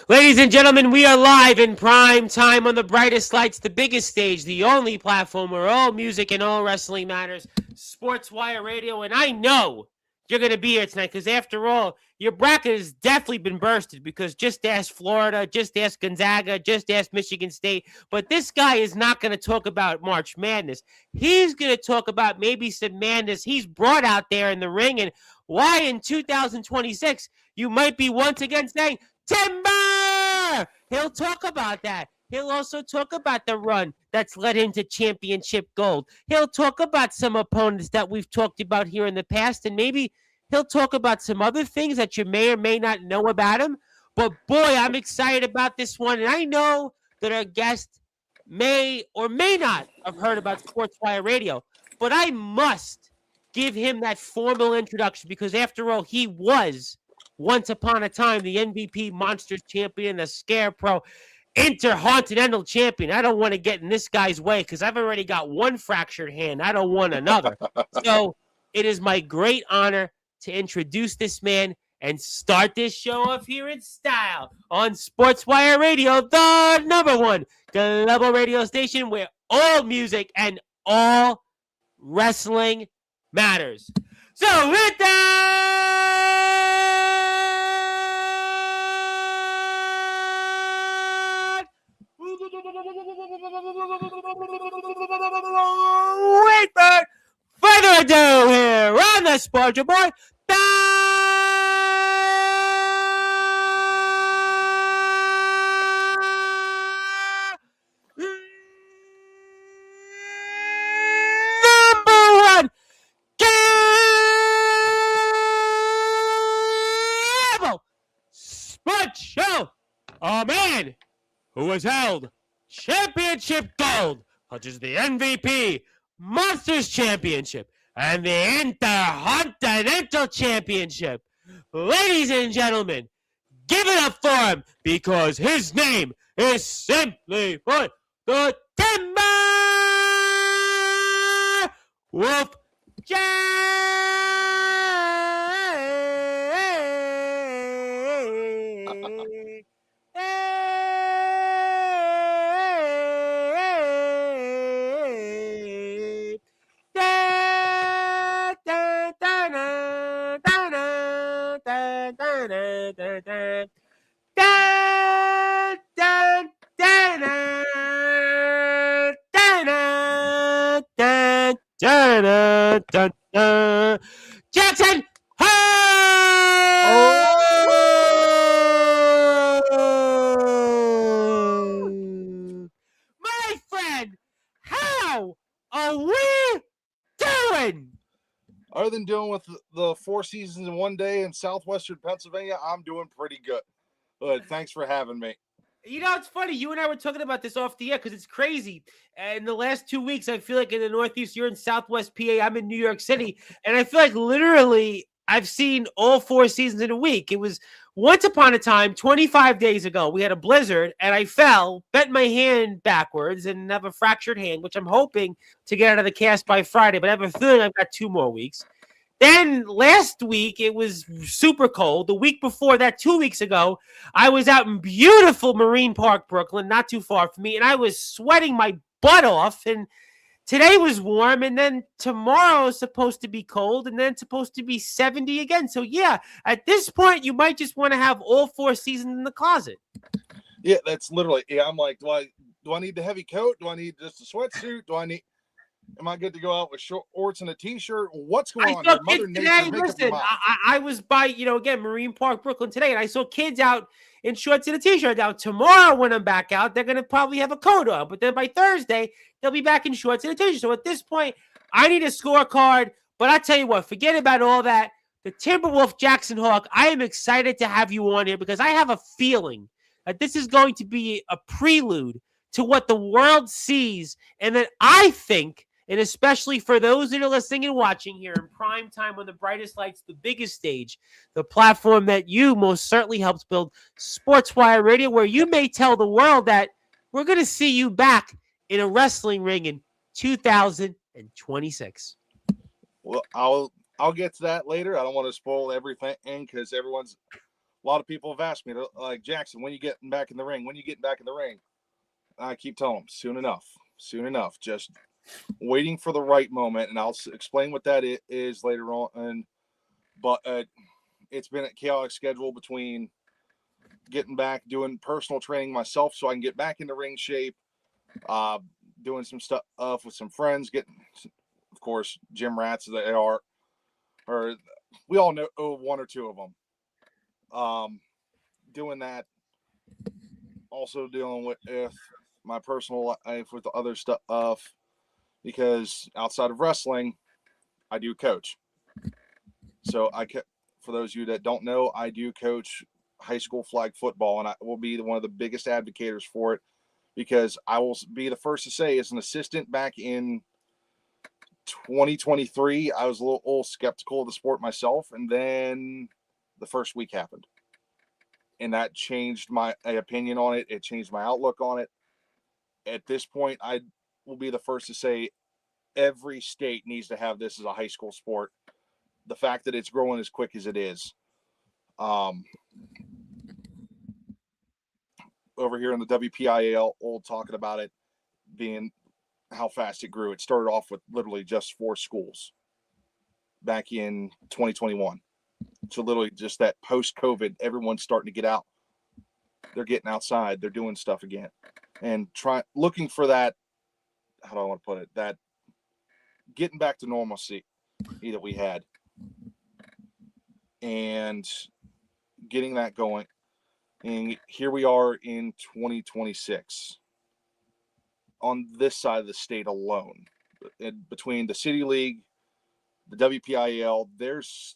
Ladies and gentlemen, we are live in prime time on the brightest lights, the biggest stage, the only platform where all music and all wrestling matters, Sportswire Radio. And I know you're going to be here tonight because, after all, your bracket has definitely been bursted because just ask Florida, just ask Gonzaga, just ask Michigan State. But this guy is not going to talk about March Madness. He's going to talk about maybe some madness he's brought out there in the ring and why in 2026 you might be once again saying, Timber! He'll talk about that. He'll also talk about the run that's led him to championship gold. He'll talk about some opponents that we've talked about here in the past, and maybe he'll talk about some other things that you may or may not know about him. But boy, I'm excited about this one, and I know that our guest may or may not have heard about Sportswire Radio, but I must give him that formal introduction because, after all, he was once upon a time the MVP Monsters champion, the Scarecrow Intercontinental champion. I don't want to get in this guy's way because I've already got one fractured hand. I don't want another. So it is my great honor to introduce this man and start this show off here in style on Sportswire Radio, the #1 global radio station where all music and all wrestling matters. So with that, without further ado, here on the Sports Report, #1 cable sports show. A man who has held championship gold, such as the MVP, Monsters Championship, and the Intercontinental Championship. Ladies and gentlemen, give it up for him because his name is simply put the Timberwolve Jaxon! My friend, how are we doing? Other than dealing with the 4 seasons in one day in southwestern Pennsylvania, I'm doing pretty good. Thanks for having me. You know, it's funny. You and I were talking about this off the air because it's crazy. In the last 2 weeks, I feel like in the Northeast, you're in Southwest PA, I'm in New York City, and I feel like literally I've seen all 4 seasons in a week. It was once upon a time, 25 days ago, we had a blizzard, and I fell, bent my hand backwards, and have a fractured hand, which I'm hoping to get out of the cast by Friday, but I have a feeling I've got 2 more weeks. Then last week, it was super cold. The week before that, 2 weeks ago, I was out in beautiful Marine Park, Brooklyn, not too far from me, and I was sweating my butt off. And today was warm, and then tomorrow is supposed to be cold, and then it's supposed to be 70 again. So, yeah, at this point, you might just want to have all 4 seasons in the closet. Yeah, that's literally, I'm like, do I need the heavy coat? Do I need just a sweatsuit? Am I good to go out with shorts and a t-shirt? What's going on? Mother today, listen, I was by, again, Marine Park, Brooklyn today, and I saw kids out in shorts and a t-shirt. Now, tomorrow when I'm back out, they're going to probably have a coat on, but then by Thursday, they'll be back in shorts and a t-shirt. So at this point, I need a scorecard, but I tell you what, forget about all that. The Timberwolve Jaxon Hawk, I am excited to have you on here because I have a feeling that this is going to be a prelude to what the world sees, and that I think, and especially for those that are listening and watching here in prime time on the brightest lights, the biggest stage, the platform that you most certainly helps build, Sportswire Radio, where you may tell the world that we're going to see you back in a wrestling ring in 2026. Well, I'll get to that later. I don't want to spoil everything because everyone's lot of people have asked me, like, Jaxon, when you getting back in the ring? When you getting back in the ring? I keep telling them, soon enough. Just waiting for the right moment, and I'll explain what that is later on. But it's been a chaotic schedule between getting back, doing personal training myself so I can get back into ring shape, doing some stuff with some friends, getting, of course, gym rats as they are, or we all know one or two of them. Doing that, also dealing with my personal life with the other stuff, because outside of wrestling, I do coach. So for those of you that don't know, I do coach high school flag football, and I will be one of the biggest advocates for it, because I will be the first to say, as an assistant back in 2023, I was a little skeptical of the sport myself, and then the first week happened, and that changed my opinion on it. It changed my outlook on it. At this point, I will be the first to say every state needs to have this as a high school sport. The fact that it's growing as quick as it is. Over here in the WPIAL, talking about it being how fast it grew. It started off with literally just 4 schools back in 2021. So literally just that post-COVID, everyone's starting to get out. They're getting outside. They're doing stuff again. And looking for that, how do I want to put it, that getting back to normalcy that we had. And getting that going. And here we are in 2026. On this side of the state alone, between the City League, the WPIAL, there's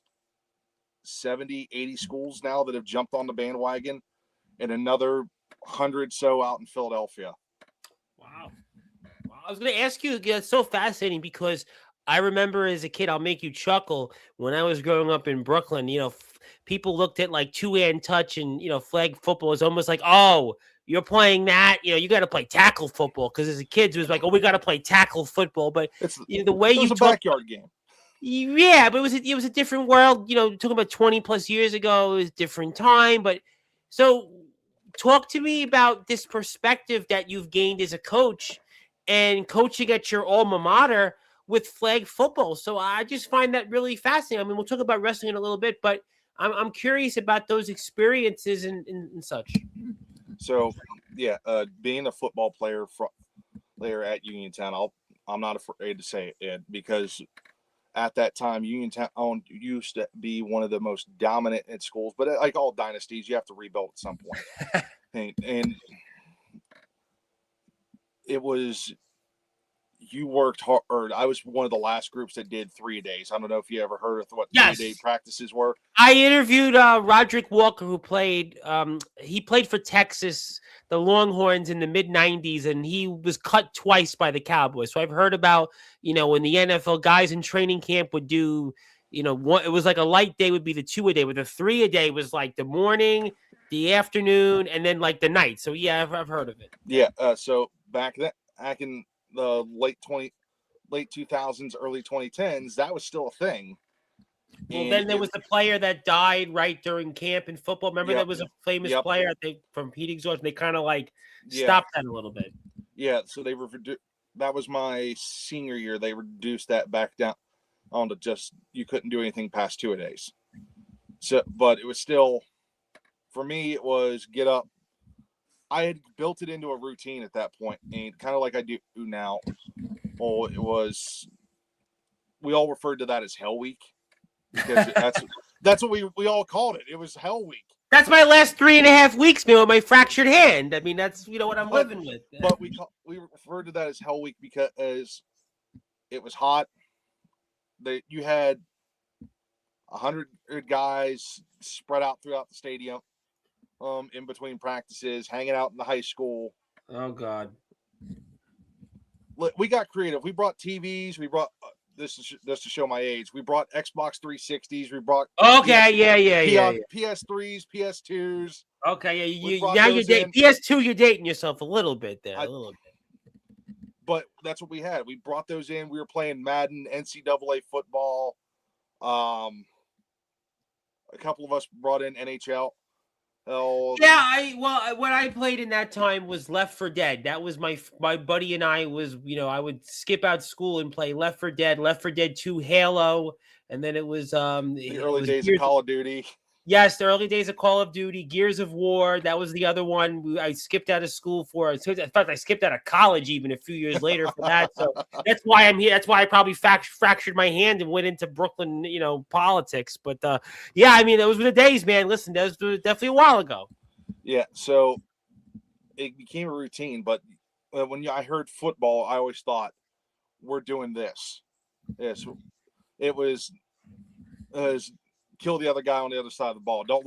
70, 80 schools now that have jumped on the bandwagon, and another 100 so out in Philadelphia. Wow. I was going to ask you, it's so fascinating, because I remember as a kid, I'll make you chuckle, when I was growing up in Brooklyn, people looked at like two-hand touch and, flag football is almost like, oh, you're playing that, you got to play tackle football. Because as a kid, it was like, oh, we got to play tackle football. But the way it was a backyard game. Yeah, but it was a different world. Talking about 20 plus years ago, it was a different time. But so talk to me about this perspective that you've gained as a coach and coaching at your alma mater with flag football. So I just find that really fascinating. I mean, we'll talk about wrestling in a little bit, but I'm curious about those experiences and such. So, yeah, being a football player at Uniontown, I'm not afraid to say it, because at that time, Uniontown used to be one of the most dominant in schools. But like all dynasties, you have to rebuild at some point. and it was, you worked hard. I was one of the last groups that did 3 days. I don't know if you ever heard of what 3-day practices were. I interviewed Roderick Walker, who played. He played for Texas, the Longhorns, in the mid-'90s, and he was cut twice by the Cowboys. So I've heard about, when the NFL guys in training camp would do, one, it was like a light day would be the 2-a-day, but the 3-a-day was like the morning, the afternoon, and then like the night. So yeah, I've heard of it. Yeah. So back in the late 2000s, early 2010s, that was still a thing. Well, then there was the player that died right during camp in football. Remember, there was a famous player, I think, from heat exhaustion. They kind of stopped that a little bit. Yeah, so that was my senior year. They reduced that back down onto just, you couldn't do anything past 2-a-days. So, but it was still, for me, it was get up. I had built it into a routine at that point, and kind of like I do now. Oh, it was, we all referred to that as Hell Week, because that's what we all called it. It was Hell Week. That's my last 3.5 weeks, man, with my fractured hand. I mean, that's what I'm living with. But we referred to that as Hell Week because it was hot. You had 100 guys spread out throughout the stadium. In between practices, hanging out in the high school. Oh God! We got creative. We brought TVs. We brought this is just to show my age. We brought Xbox 360s. We brought PS3s, PS2s. Okay, yeah. Now you're dating PS2. You're dating yourself a little bit there, a little bit. But that's what we had. We brought those in. We were playing Madden, NCAA football. A couple of us brought in NHL. Oh, Yeah, what I played in that time was Left for Dead. That was my buddy and I was, I would skip out school and play Left for Dead, Left for Dead 2, Halo, and then it was the it early was days of Gears. Call of Duty. Yes, the early days of Call of Duty, Gears of War. That was the other one I skipped out of school for. In fact, I skipped out of college even a few years later for that. So that's why I'm here. That's why I probably fractured my hand and went into Brooklyn, politics. But yeah, I mean, those were the days, man. Listen, those were definitely a while ago. Yeah, so it became a routine. But when I heard football, I always thought we're doing this. Yes, it was kill the other guy on the other side of the ball. Don't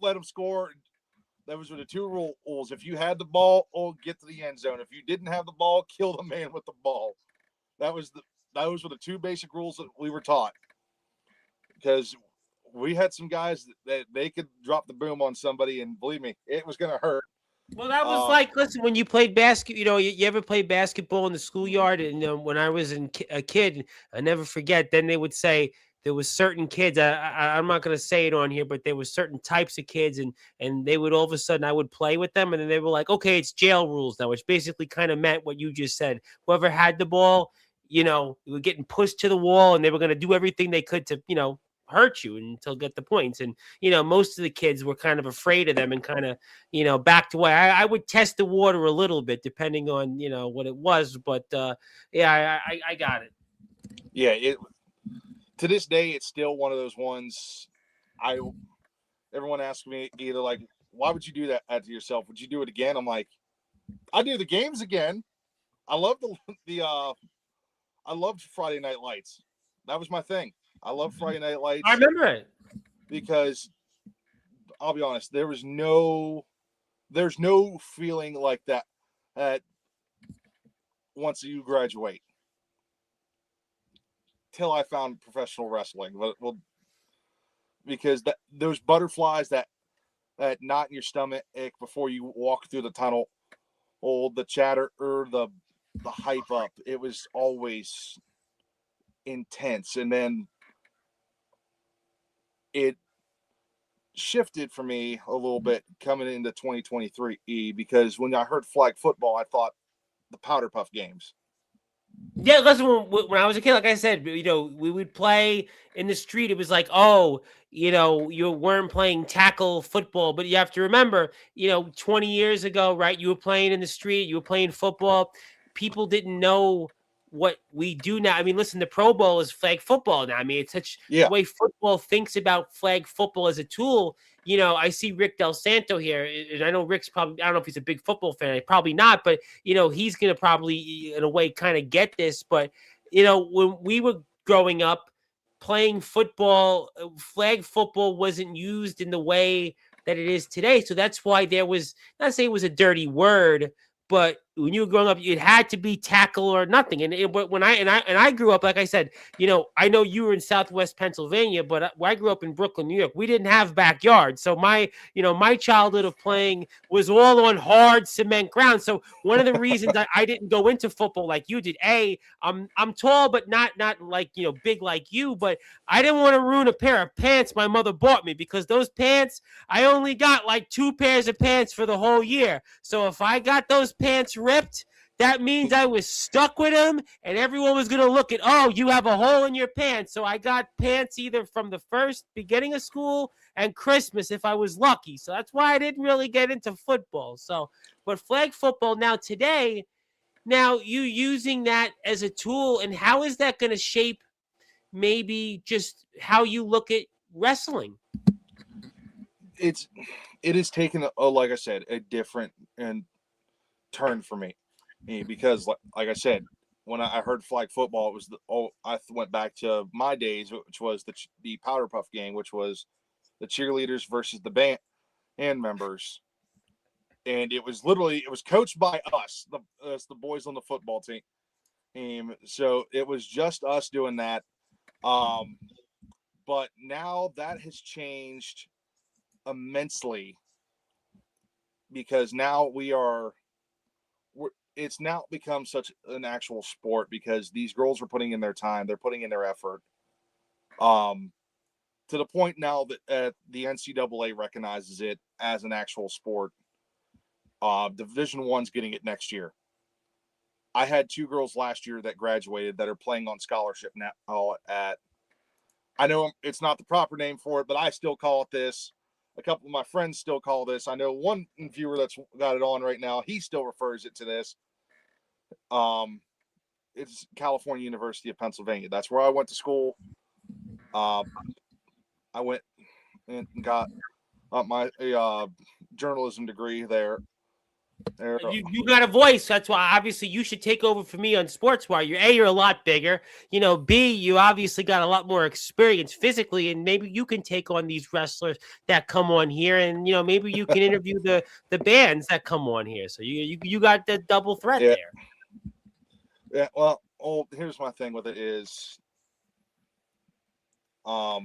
let him score. Those were the two rules. If you had the ball, get to the end zone. If you didn't have the ball, kill the man with the ball. Those were the two basic rules that we were taught. Because we had some guys that they could drop the boom on somebody, and believe me, it was going to hurt. Well, that was like, listen, when you played basketball, you ever played basketball in the schoolyard? And when I was a kid, I never forget, then they would say there was certain kids, I'm not going to say it on here, but there was certain types of kids, and they would all of a sudden, I would play with them, and then they were like, okay, it's jail rules now, which basically kind of meant what you just said. Whoever had the ball, you were getting pushed to the wall, and they were going to do everything they could to, hurt you until get the points. And, most of the kids were kind of afraid of them and kind of, backed away. I would test the water a little bit depending on, what it was. But yeah, I got it. Yeah, to this day, it's still one of those ones. Everyone asks me either like, why would you do that to yourself? Would you do it again? I'm like, I do the games again. I love I loved Friday Night Lights. That was my thing. I love Friday Night Lights. I remember it because I'll be honest, there's no feeling like that once you graduate. Till I found professional wrestling, well, because those butterflies that knot in your stomach before you walk through the tunnel, or the chatter or the hype up, it was always intense, and then it shifted for me a little bit coming into 2023 because when I heard flag football, I thought the Powder Puff games. Yeah, listen, when I was a kid, like I said, we would play in the street. It was like, oh, you weren't playing tackle football, but you have to remember, 20 years ago, right? You were playing in the street, you were playing football. People didn't know what we do now. I mean, listen, the Pro Bowl is flag football now. I mean, it's such the way football thinks about flag football as a tool. I see Rick Del Santo here, and I know Rick's probably, I don't know if he's a big football fan, probably not, but, he's going to probably, in a way, kind of get this. But, when we were growing up playing football, flag football wasn't used in the way that it is today. So that's why there was, not say it was a dirty word, but when you were growing up, it had to be tackle or nothing. And when I grew up, like I said, I know you were in Southwest Pennsylvania, but I grew up in Brooklyn, New York. We didn't have backyards, so my childhood of playing was all on hard cement ground. So one of the reasons I didn't go into football like you did, I'm tall, but not like big like you, but I didn't want to ruin a pair of pants my mother bought me, because those pants, I only got like 2 pairs of pants for the whole year. So if I got those pants ripped, that means I was stuck with them, and everyone was going to look at, oh, you have a hole in your pants. So I got pants either from the first beginning of school and Christmas if I was lucky. So that's why I didn't really get into football. So, but flag football now today, now you using that as a tool, and how is that going to shape maybe just how you look at wrestling? It has taken like I said, a different turn for me, because like I said, when I heard flag football, it was I went back to my days, which was the Powder Puff game, which was the cheerleaders versus the band members, and it was coached by us, the boys on the football team. So it was just us doing that. But now that has changed immensely, because now it's now become such an actual sport, because these girls are putting in their time, they're putting in their effort. to the point now that the NCAA recognizes it as an actual sport. Division I's getting it next year. I had 2 girls last year that graduated that are playing on scholarship now at, I know it's not the proper name for it, but I still call it this. A couple of my friends still call this. I know one viewer that's got it on right now, he still refers it to this. It's California University of Pennsylvania. That's where I went to school. I went and got my journalism degree there. You got a voice. That's why obviously you should take over for me on Sportswire. You're a lot bigger. B, you obviously got a lot more experience physically, and maybe you can take on these wrestlers that come on here, and maybe you can interview the bands that come on here. So you got the double threat there. Yeah. Well, here's my thing with it is, yeah,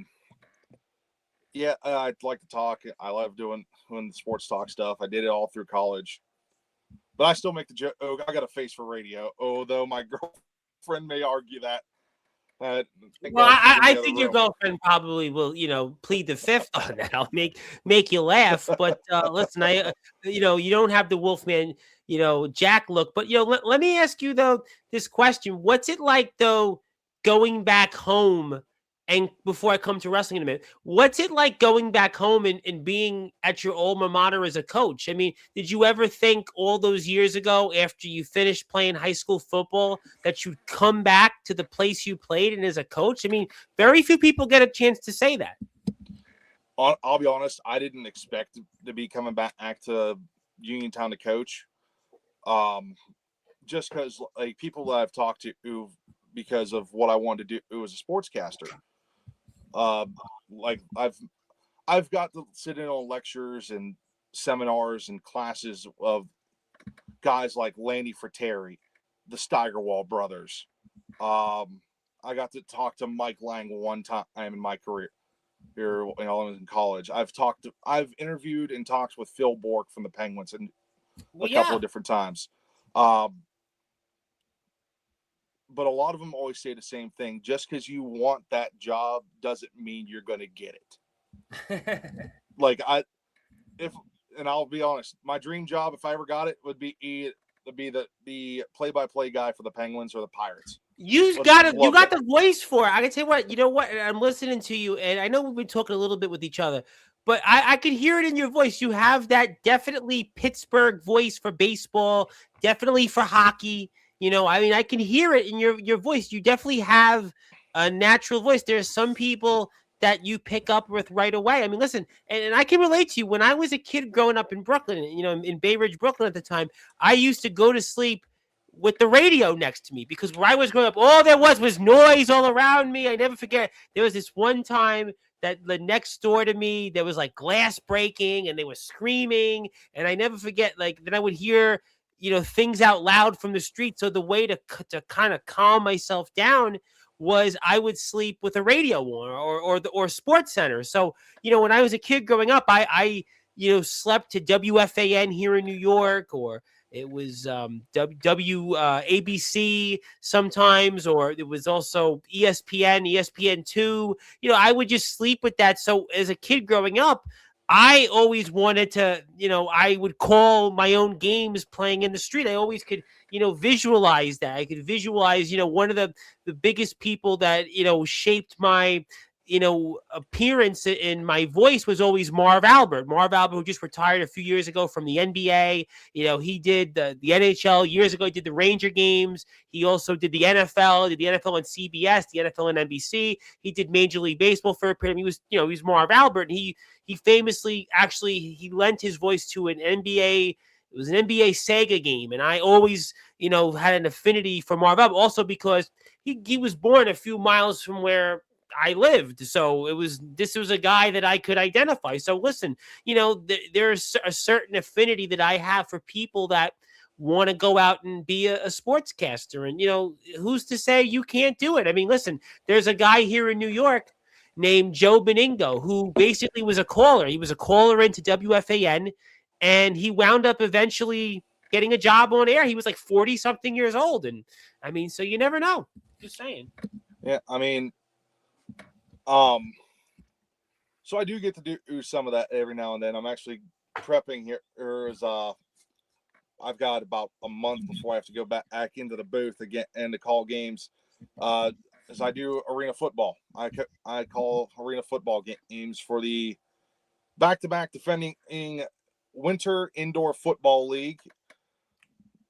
I'd like to talk. I love doing the sports talk stuff. I did it all through college. But I still make the joke. Oh, I got a face for radio. Although my girlfriend may argue that. Well, I think your girlfriend probably will, plead the fifth on that. I'll make you laugh. But listen, you don't have the Wolfman, Jack look. But let me ask you though this question: what's it like though going back home? And before I come to wrestling in a minute, what's it like going back home and being at your alma mater as a coach? I mean, did you ever think all those years ago after you finished playing high school football that you'd come back to the place you played and as a coach? I mean, very few people get a chance to say that. I'll be honest, I didn't expect to be coming back to Uniontown to coach. Just because like people that I've talked to because of what I wanted to do as a sportscaster. Like I've got to sit in on lectures and seminars and classes of guys like Lanny Fratteri, the Steigerwald brothers. I got to talk to Mike Lang one time in my career here when I was in college. I've interviewed and talked with Phil Bork from the Penguins and a couple of different times. But a lot of them always say the same thing. Just because you want that job doesn't mean you're going to get it. And I'll be honest, my dream job, if I ever got it, would be the play-by-play guy for the Penguins or the Pirates. You got the voice for it. I can tell you what, I'm listening to you, and I know we've been talking a little bit with each other, but I can hear it in your voice. You have that definitely Pittsburgh voice for baseball, definitely for hockey. I can hear it in your voice. You definitely have a natural voice. There's some people that you pick up with right away. I mean, listen, and I can relate to you. When I was a kid growing up in Brooklyn, in Bay Ridge, Brooklyn at the time, I used to go to sleep with the radio next to me because where I was growing up, all there was noise all around me. I never forget. There was this one time that the next door to me, there was like glass breaking and they were screaming. And I never forget, then I would hear things out loud from the street. So the way to kind of calm myself down was I would sleep with a radio on or Sports Center. So, when I was a kid growing up, I slept to WFAN here in New York, or it was ABC sometimes, or it was also ESPN2. I would just sleep with that. So as a kid growing up, I always wanted to, I would call my own games playing in the street. I always could, visualize that. I could visualize, one of the biggest people that, shaped my, appearance in my voice was always Marv Albert. Marv Albert, who just retired a few years ago from the NBA. He did the NHL years ago. He did the Ranger games. He also did the NFL. Did the NFL on CBS, the NFL on NBC. He did Major League Baseball for a period. He was, he was Marv Albert. And he famously he lent his voice to an NBA. It was an NBA Sega game, and I always, had an affinity for Marv Albert. Also because he was born a few miles from where I lived. So this was a guy that I could identify. So listen, there's a certain affinity that I have for people that want to go out and be a sportscaster. And, who's to say you can't do it? I mean, listen, there's a guy here in New York named Joe Beningo, who basically was a caller. He was a caller into WFAN, and he wound up eventually getting a job on air. He was like 40 something years old. And I mean, so you never know. Just saying. Yeah. I mean, So I do get to do some of that every now and then. I'm actually prepping here. I've got about a month before I have to go back into the booth again and to call games. As I do arena football, I call arena football games for the back-to-back defending Winter Indoor Football League.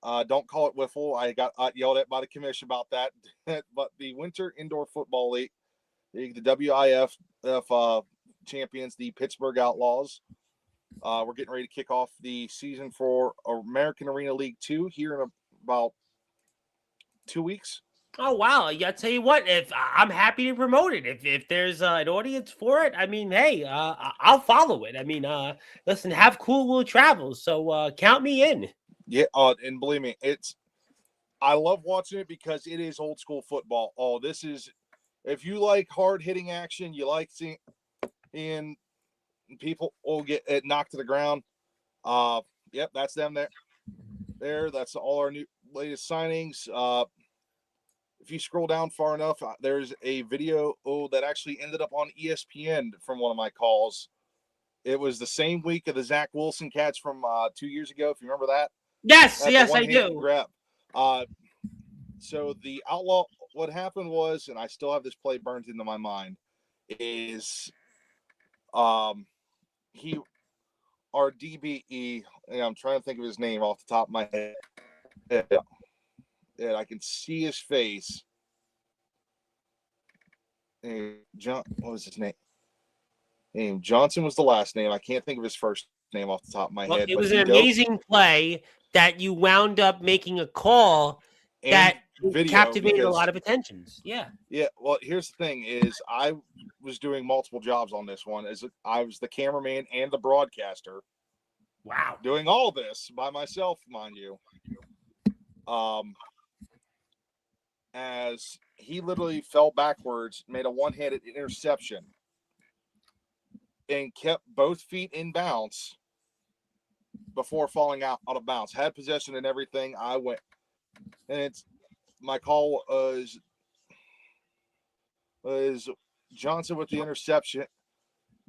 Don't call it wiffle. I got yelled at by the commission about that. But the Winter Indoor Football League, the WIF champions, the Pittsburgh Outlaws. We're getting ready to kick off the season for American Arena League 2 here in about 2 weeks. Oh wow! I tell you what, if I'm happy to promote it, if there's an audience for it, I mean, hey, I'll follow it. I mean, listen, have cool little travels, so count me in. Yeah, and believe me, I love watching it because it is old school football. Oh, this is, if you like hard hitting action, you like seeing people get knocked to the ground. Yep, that's them there. That's all our new latest signings. If you scroll down far enough, there's a video that actually ended up on ESPN from one of my calls. It was the same week of the Zach Wilson catch from 2 years ago, if you remember that. Yes, I do. Grab. So the outlaw, what happened was, and I still have this play burned into my mind, is our DBE, and I'm trying to think of his name off the top of my head. And I can see his face. And what was his name? Johnson was the last name. I can't think of his first name off the top of my head. It was an amazing play that you wound up making a call that captivated a lot of attentions. Yeah. Yeah. Well, here's the thing: is I was doing multiple jobs on this one. As I was the cameraman and the broadcaster. Wow. Doing all this by myself, mind you. As he literally fell backwards, made a one-handed interception, and kept both feet in bounds before falling out of bounds. Had possession and everything. I went, and my call was Johnson with the interception,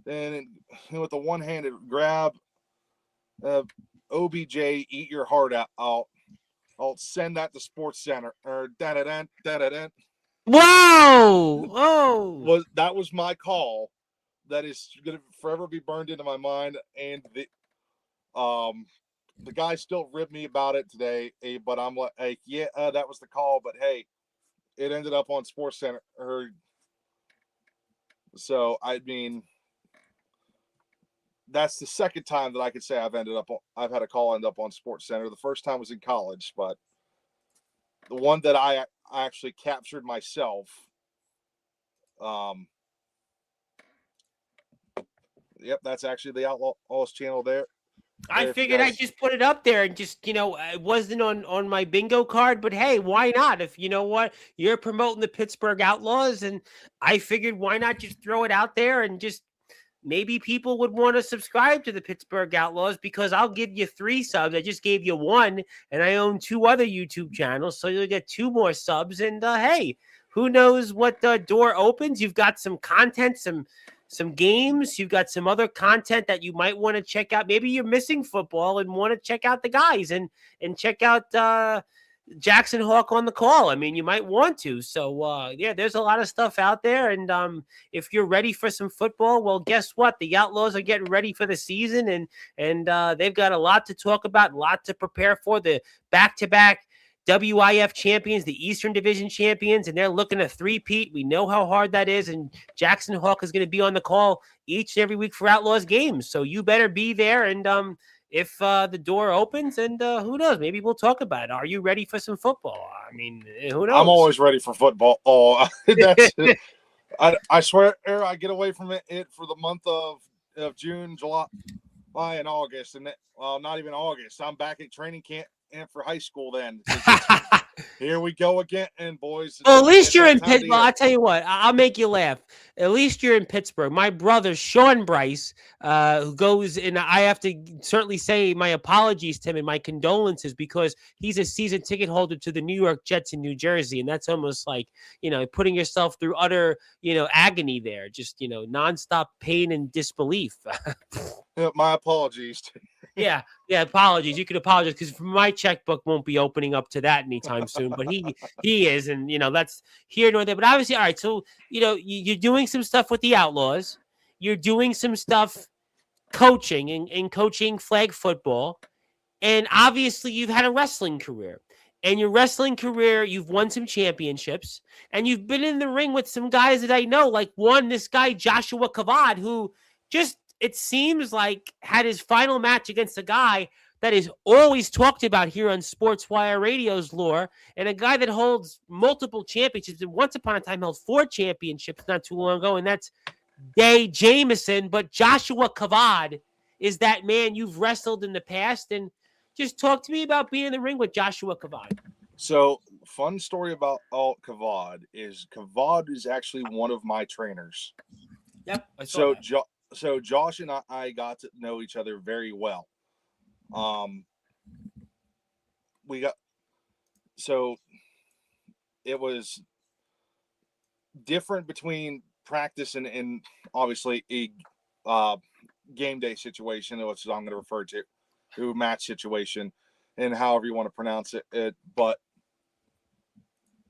and with the one-handed grab, OBJ, eat your heart out. I'll send that to Sports Center. Or da-da-da. Wow! Oh, That was my call. That is going to forever be burned into my mind. And the guy still ribbed me about it today. But I'm like, yeah, that was the call. But hey, it ended up on Sports Center. So I mean, that's the second time that I could say I've had a call end up on Sports Center. The first time was in college, but the one that I actually captured myself. Yep, that's actually the Outlaws channel there. I figured I'd just put it up there and just, it wasn't on my bingo card, but hey, why not? If you know what, you're promoting the Pittsburgh Outlaws, and I figured why not just throw it out there and just maybe people would want to subscribe to the Pittsburgh Outlaws, because I'll give you 3 subs. I just gave you 1, and I own 2 other YouTube channels, so you'll get 2 more subs. And hey, who knows what the door opens? You've got some content, some games. You've got some other content that you might want to check out. Maybe you're missing football and want to check out the guys and check out Jaxon Hawk on the call. I mean, you might want to. So, yeah, there's a lot of stuff out there. And if you're ready for some football, well, guess what? The Outlaws are getting ready for the season, and they've got a lot to talk about, a lot to prepare for. The back-to-back WIF champions, the Eastern Division champions, and they're looking to three-peat. We know how hard that is, and Jaxon Hawk is going to be on the call each and every week for Outlaws games. So you better be there, and if the door opens, and who knows, maybe we'll talk about it. Are you ready for some football? I mean, who knows? I'm always ready for football. Oh, that's I swear I get away from it for the month of June, July, and August, and not even August. I'm back at training camp for high school then. Here we go again, and boys. Well, at least you're in Pittsburgh. Pittsburgh. Well, I'll tell you what. I'll make you laugh. At least you're in Pittsburgh. My brother, Sean Bryce, who goes, and I have to certainly say my apologies to him and my condolences because he's a season ticket holder to the New York Jets in New Jersey. And that's almost like, putting yourself through utter, agony there. Just, nonstop pain and disbelief. My apologies. Yeah, apologies. You could apologize because my checkbook won't be opening up to that anytime soon. But he is, and that's here nor there. But obviously, all right. So you're doing some stuff with the Outlaws. You're doing some stuff coaching and coaching flag football, and obviously you've had a wrestling career. And your wrestling career, you've won some championships, and you've been in the ring with some guys that I know, like this guy Joshua Kavad, who just, it seems like, had his final match against a guy that is always talked about here on Sportswire Radio's lore, and a guy that holds multiple championships, and once upon a time held 4 championships not too long ago, and that's Day Jameson. But Joshua Kavad is that man you've wrestled in the past, and just talk to me about being in the ring with Joshua Kavad. So, fun story about Kavad is actually one of my trainers. Yep. So Josh and I got to know each other very well. It was different between practice and obviously a game day situation, which I'm going to refer to match situation, and however you want to pronounce it. But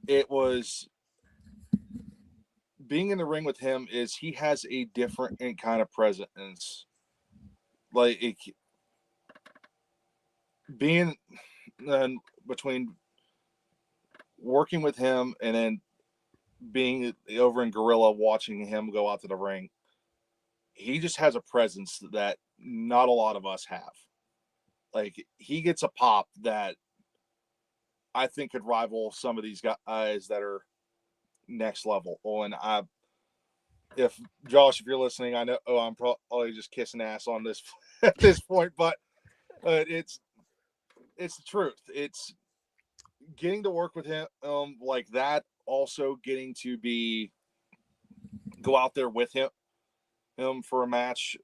it was being in the ring with him is he has a different kind of presence. Like being between working with him and then being over in Gorilla watching him go out to the ring, he just has a presence that not a lot of us have. Like, he gets a pop that I think could rival some of these guys that are next level. If Josh, if you're listening, I know I'm probably just kissing ass on this at this point, but it's the truth. It's getting to work with him like that. Also getting to go out there with him for a match.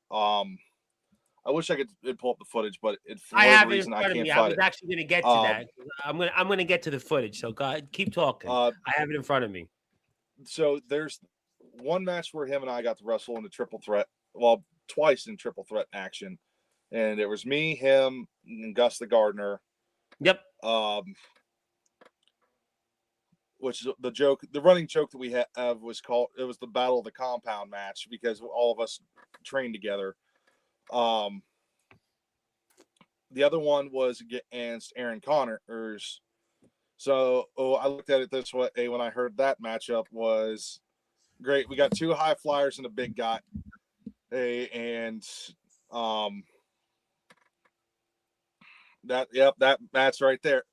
I wish I could pull up the footage, but for whatever reason I can't find it. I was actually going to get to that. I'm going to get to the footage. So go ahead, keep talking. I have it in front of me. So there's one match where him and I got to wrestle in a triple threat. Well, twice in triple threat action, and it was me, him, and Gus the Gardener. Yep. Which is the running joke that we have was called. It was the Battle of the Compound match because all of us trained together. The other one was against Aaron Connors. So I looked at it this way when I heard that matchup was great. We got 2 high flyers and a big guy. That match right there.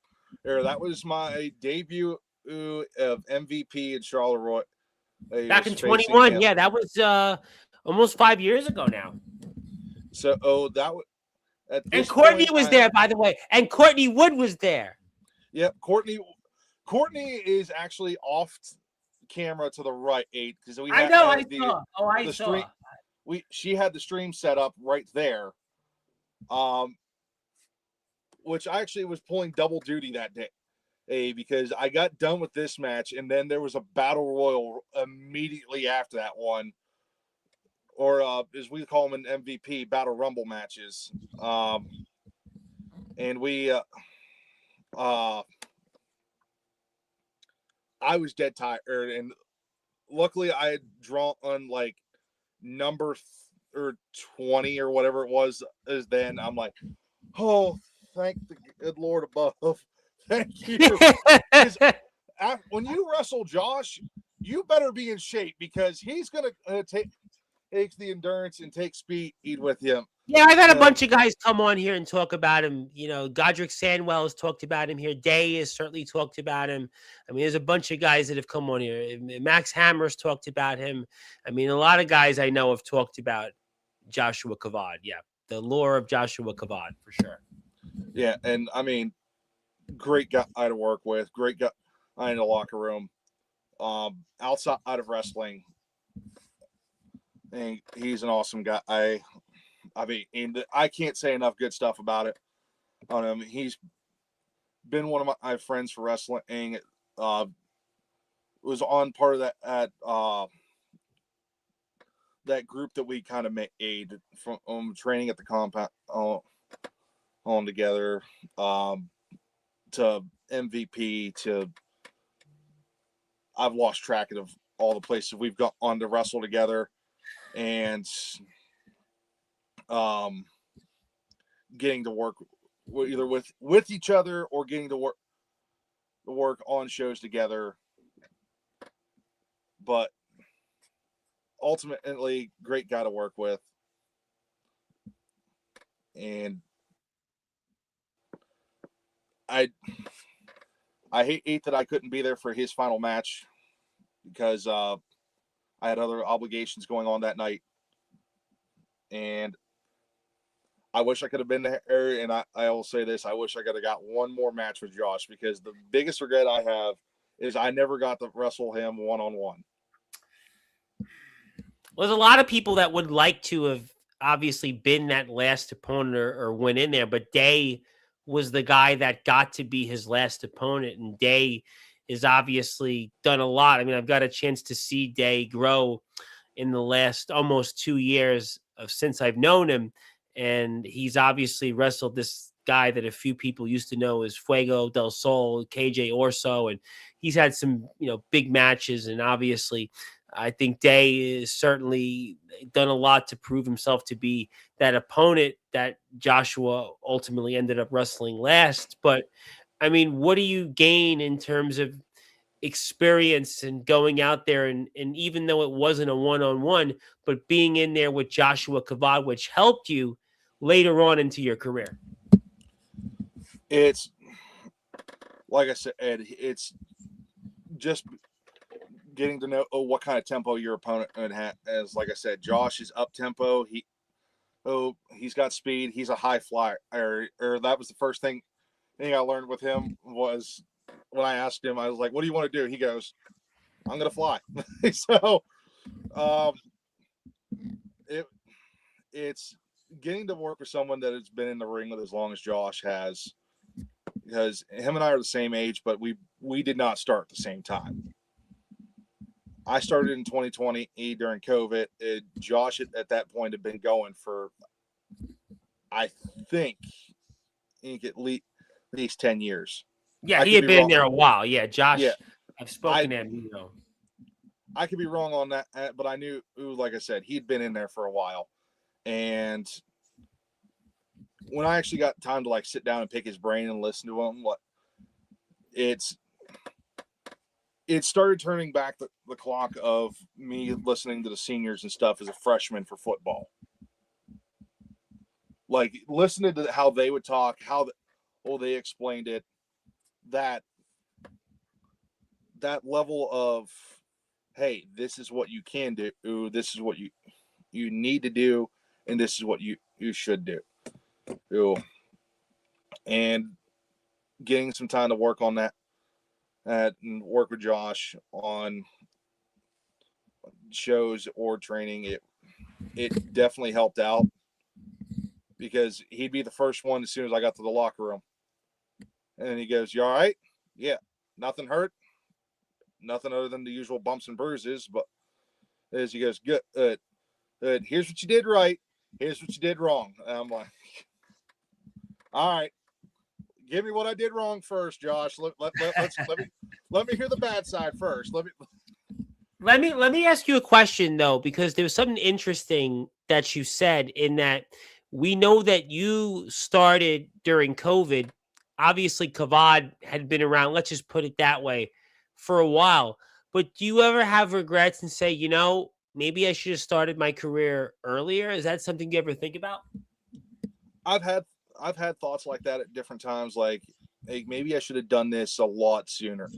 That was my debut of MVP in Charleroi. Back in 21. Yeah, that was almost 5 years ago now. So, that was. And Courtney was there, by the way. And Courtney Wood was there. Yep, Courtney is actually off camera to the right, because we. I saw. Oh, I saw. She had the stream set up right there, which I actually was pulling double duty that day, because I got done with this match, and then there was a battle royal immediately after that one. Or as we call them in MVP, Battle Rumble matches. And we, I was dead tired. And luckily I had drawn on like number 20 or whatever it was. Is then I'm like, oh, thank the good Lord above. Thank you. When you wrestle Josh, you better be in shape, because he's going to take the endurance and take speed with him. Yeah, I've had a bunch of guys come on here and talk about him. Godric Sandwell has talked about him here. Day has certainly talked about him. I mean, there's a bunch of guys that have come on here. Max Hammer's talked about him. I mean, a lot of guys I know have talked about Joshua Kavad. Yeah, the lore of Joshua Kavad, for sure. Yeah, and I mean, great guy to work with, great guy in the locker room, outside of wrestling. And he's an awesome guy. I mean, and I can't say enough good stuff about it on him. He's been one of my friends for wrestling. Was on part of that group that we kind of made from training at the compound on together, to MVP to I've lost track of all the places we've got on to wrestle together, and getting to work either with each other or getting to work on shows together. But ultimately, great guy to work with. And I hate that I couldn't be there for his final match because I had other obligations going on that night. And I wish I could have been there. And I will say this, I wish I could have got one more match with Josh, because the biggest regret I have is I never got to wrestle him one-on-one. Well, there's a lot of people that would like to have obviously been that last opponent or went in there, but Day was the guy that got to be his last opponent, and Day is obviously done a lot. I mean, I've got a chance to see Day grow in the last almost 2 years since I've known him, and he's obviously wrestled this guy that a few people used to know as Fuego del Sol, KJ Orso, and he's had some, big matches, and obviously I think Day is certainly done a lot to prove himself to be that opponent that Joshua ultimately ended up wrestling last. But I mean, what do you gain in terms of experience and going out there and even though it wasn't a one-on-one, but being in there with Joshua Kavad, which helped you later on into your career? It's like I said, Ed, it's just getting to know what kind of tempo your opponent has. Like I said, Josh is up tempo. He's got speed. He's a high flyer. Or that was the first thing I learned with him was when I asked him, I was like, "What do you want to do?" He goes, "I'm gonna fly." So, it's getting to work with someone that has been in the ring with as long as Josh has, because him and I are the same age, but we did not start at the same time. I started in 2020 during COVID. Josh at that point had been going for, I think at least 10 years. Yeah, he had been in there a while. Yeah, Josh, yeah, I've spoken to him. I could be wrong on that, but I knew, like I said, he'd been in there for a while. And when I actually got time to sit down and pick his brain and listen to him, it started turning back the clock of me listening to the seniors and stuff as a freshman for football. Like listening to how they would talk, how they explained it, that level of, hey, this is what you can do, this is what you need to do, and this is what you should do. And getting some time to work on that and work with Josh on shows or training, it definitely helped out, because he'd be the first one as soon as I got to the locker room. And he goes, "You all right?" "Yeah." "Nothing hurt?" "Nothing other than the usual bumps and bruises." But as he goes, "Good. Here's what you did right. Here's what you did wrong." And I'm like, "All right, give me what I did wrong first, Josh. Let me hear the bad side first. Let me ask you a question though, because there was something interesting that you said in that we know that you started during COVID. Obviously, Kavad had been around, let's just put it that way, for a while. But do you ever have regrets and say, maybe I should have started my career earlier? Is that something you ever think about? I've had thoughts like that at different times, like, hey, maybe I should have done this a lot sooner.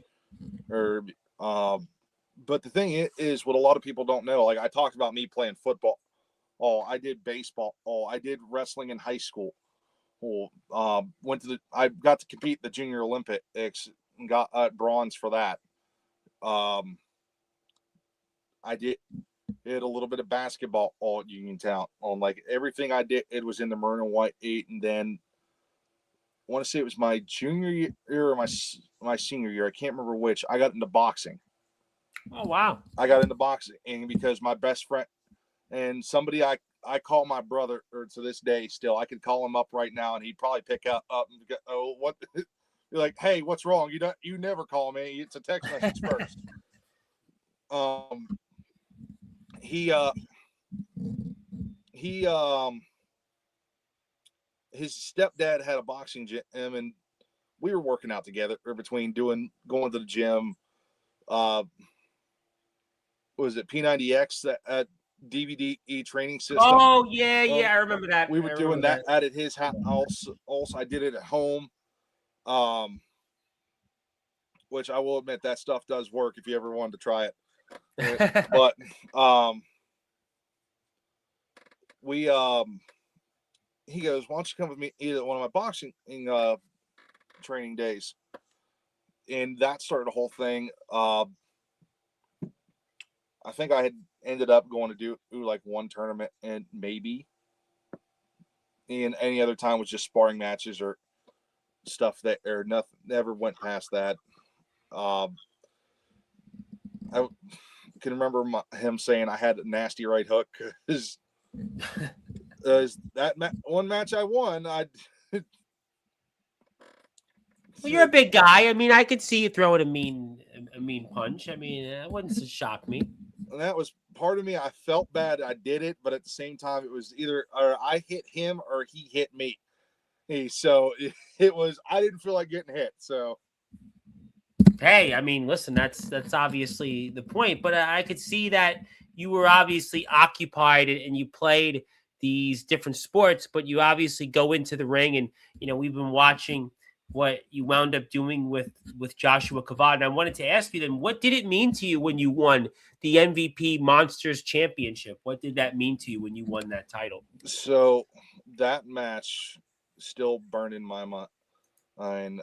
But the thing is, what a lot of people don't know, like I talked about me playing football. I did baseball. I did wrestling in high school. I got to compete in the Junior Olympics and got bronze for that. I did a little bit of basketball all at Uniontown. On like everything I did, it was in the maroon and white 8, and then I want to say it was my junior year or my senior year. I can't remember which. I got into boxing. Oh wow! I got into boxing, and because my best friend and somebody I call my brother, or to this day still, I could call him up right now, and he'd probably pick up and go, "Oh, what?" You're like, "Hey, what's wrong? You never call me. It's a text message first." He his stepdad had a boxing gym, and we were working out together, or between going to the gym. Was it P90X that DVD training system? Oh yeah, I remember that. We were doing that at his house. Also, I did it at home. Which I will admit that stuff does work if you ever wanted to try it. But he goes, "Why don't you come with me either one of my boxing training days?" And that started the whole thing. I think I had ended up going to do like one tournament, and maybe, and any other time was just sparring matches or stuff that or nothing, never went past that. I can remember him saying I had a nasty right hook because one match I won. Well, you're a big guy. I mean, I could see you throwing a mean punch. I mean, that wouldn't shock me. And that was part of me. I felt bad I did it, but at the same time, it was either or I hit him or he hit me. So it was. I didn't feel like getting hit. So hey, I mean, listen, that's obviously the point. But I could see that you were obviously occupied and you played these different sports, but you obviously go into the ring, and we've been watching what you wound up doing with Joshua Kavad. And I wanted to ask you then, what did it mean to you when you won the MVP Monsters Championship? What did that mean to you when you won that title? So that match still burned in my mind. And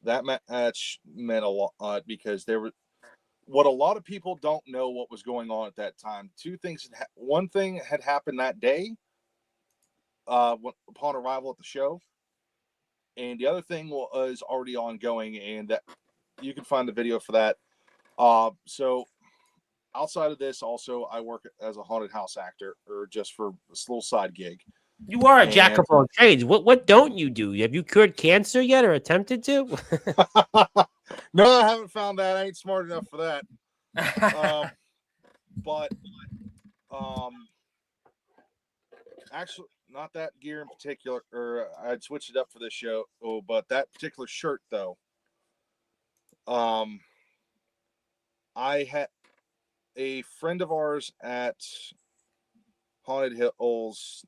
that match meant a lot because there were what a lot of people don't know what was going on at that time. Two things. One thing had happened that day upon arrival at the show. And the other thing was already ongoing, and that you can find the video for that. So outside of this, also I work as a haunted house actor, or just for this little side gig. You are a jack of all trades. What don't you do? Have you cured cancer yet, or attempted to? No, I haven't found that. I ain't smart enough for that. But actually, not that gear in particular, or I'd switch it up for this show. Oh, but that particular shirt though. I had a friend of ours at Haunted Hills.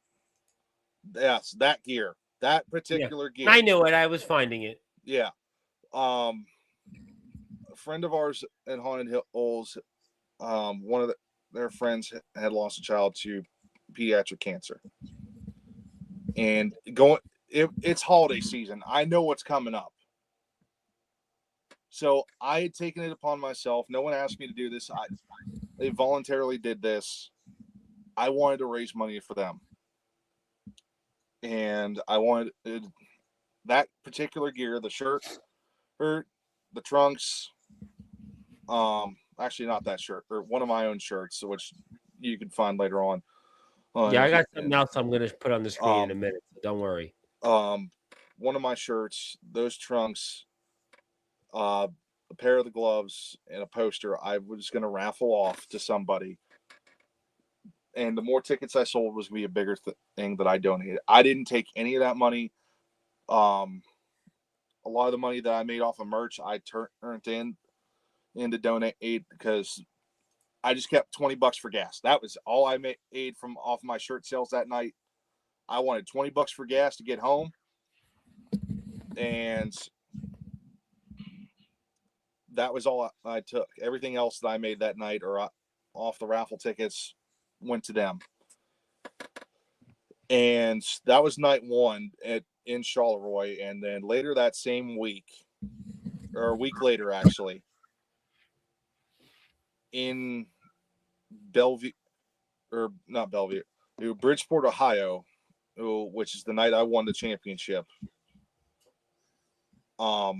Yes, that gear, that particular gear. I knew it. I was finding it. Yeah. A friend of ours at Haunted Hills, one of their friends had lost a child to pediatric cancer. And it's holiday season. I know what's coming up. So I had taken it upon myself. No one asked me to do this. I voluntarily did this. I wanted to raise money for them. And I wanted that particular gear, the shirt, or the trunks. Actually not that shirt, or one of my own shirts, which you can find later on. Yeah, I got something else I'm going to put on the screen in a minute, so don't worry. One of my shirts, those trunks, a pair of the gloves, and a poster I was going to raffle off to somebody. And the more tickets I sold was going to be a bigger thing that I donated. I didn't take any of that money. A lot of the money that I made off of merch, I turned in to donate because I just kept $20 for gas. That was all I made from off my shirt sales that night. I wanted $20 for gas to get home. And that was all I took. Everything else that I made that night or off the raffle tickets went to them. And that was night one in Charleroi. And then later that same week, or a week later, actually, in Bellevue, or not Bellevue, Bridgeport, Ohio, which is the night I won the championship. I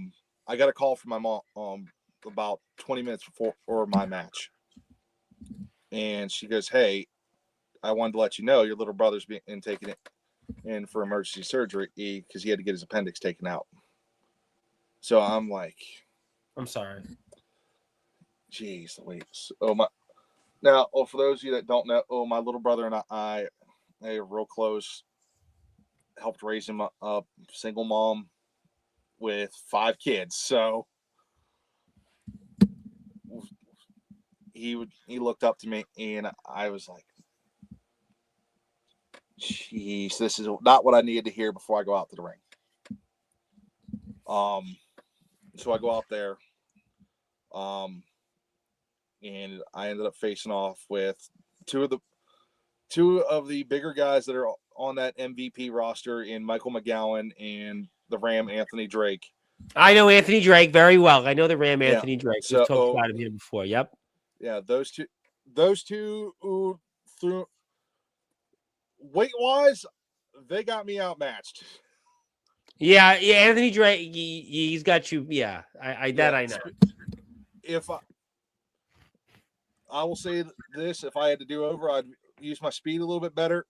got a call from my mom about 20 minutes before my match. And she goes, "Hey, I wanted to let you know your little brother's being taken in for emergency surgery because he had to get his appendix taken out." So I'm like, I'm sorry. "Geez, wait." Oh my! Now, for those of you that don't know, my little brother and I are real close. Helped raise him up, single mom with 5 kids. So he looked up to me, and I was like, "Jeez, this is not what I needed to hear before I go out to the ring." So I go out there, and I ended up facing off with two of the bigger guys that are on that MVP roster in Michael McGowan and the Ram Anthony Drake. I know Anthony Drake very well. I know the Ram Anthony Drake. So, We've talked about him here before. Yep. Yeah, those two through weight wise, they got me outmatched. Yeah. Anthony Drake, he's got you. Yeah, I know. If I will say this, if I had to do over, I'd use my speed a little bit better.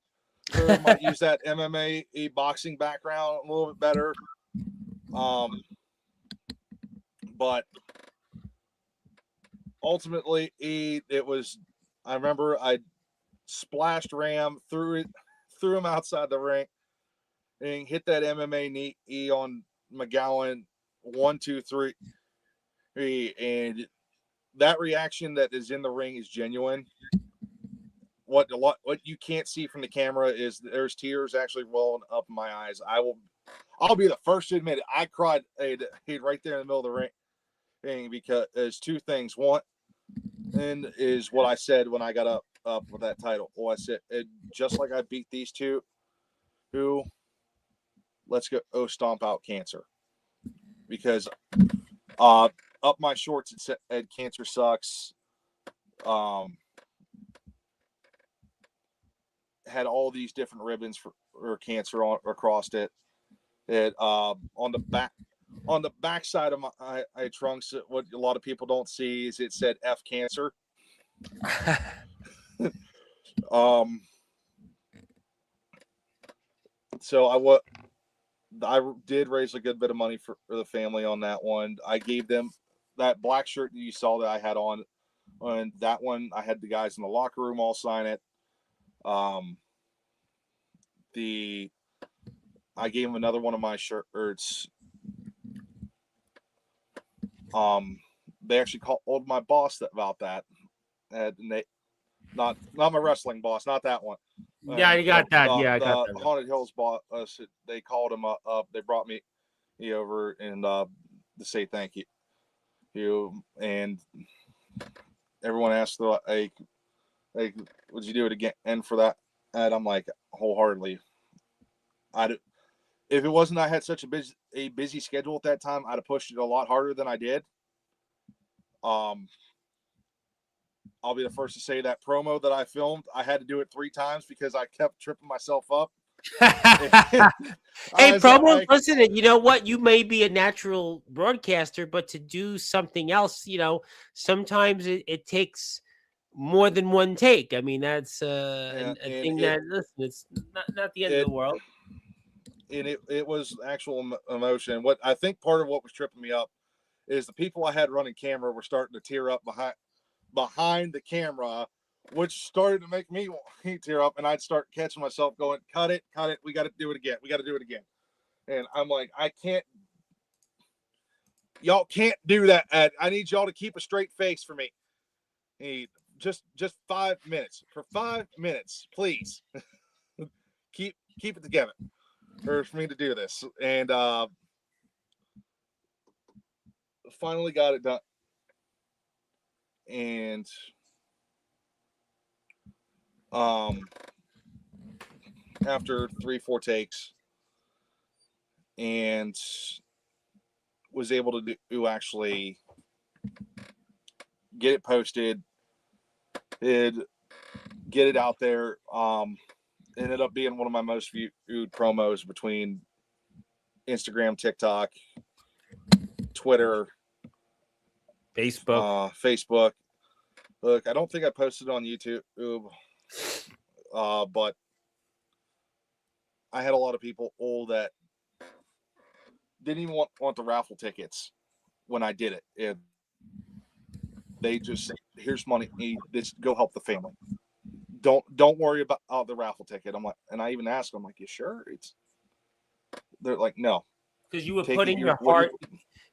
Or might use that MMA boxing background a little bit better. But ultimately, it was. I remember I splashed Ram, threw him outside the ring, and hit that MMA knee on McGowan. 1, 2, 3, and that reaction that is in the ring is genuine. What you can't see from the camera is there's tears actually welling up in my eyes. I'll be the first to admit it. I cried right there in the middle of the ring because there's 2 things. One, and is what I said when I got up with that title. Well, I said, just like I beat these two, let's go stomp out cancer. Because up my shorts it said cancer sucks. Had all these different ribbons for cancer across it. It on the back side of my trunks, what a lot of people don't see is it said F cancer. So I did raise a good bit of money for the family on that one. I gave them that black shirt that you saw that I had on that one. I had the guys in the locker room all sign it. I gave them another one of my shirts. They actually called my boss about that, and they not my wrestling boss, not that one. Yeah, you got that. Yeah, I got that. Haunted Hills boss. They called him up. They brought me over and to say thank you. And everyone asked, like, would you do it again? And for that, and I'm like, wholeheartedly. If it wasn't, I had such a busy schedule at that time, I'd have pushed it a lot harder than I did. I'll be the first to say that promo that I filmed, I had to do it 3 times because I kept tripping myself up. Hey, promo, listen, you know what? You may be a natural broadcaster, but to do something else, sometimes it takes more than one take. I mean, that's a thing that, listen, it's not the end of the world. And it was actual emotion. What I think part of what was tripping me up is the people I had running camera were starting to tear up behind the camera, which started to make me tear up, and I'd start catching myself going, cut it, we got to do it again. And I'm like, y'all can't do that. I need y'all to keep a straight face for me. Just 5 minutes. For 5 minutes, please. keep it together for me to do this. And finally got it done. And after 3-4 takes, and was able to actually get it posted, get it out there. Ended up being one of my most viewed promos between Instagram, TikTok, Twitter, Facebook. Look, I don't think I posted on YouTube, but I had a lot of people that didn't even want the raffle tickets when I did it. They just said, "Here's money. Just go help the family. Don't worry about the raffle ticket." I'm like, and I even asked them, like, "You sure?" They're like, "No." Because you were putting your heart,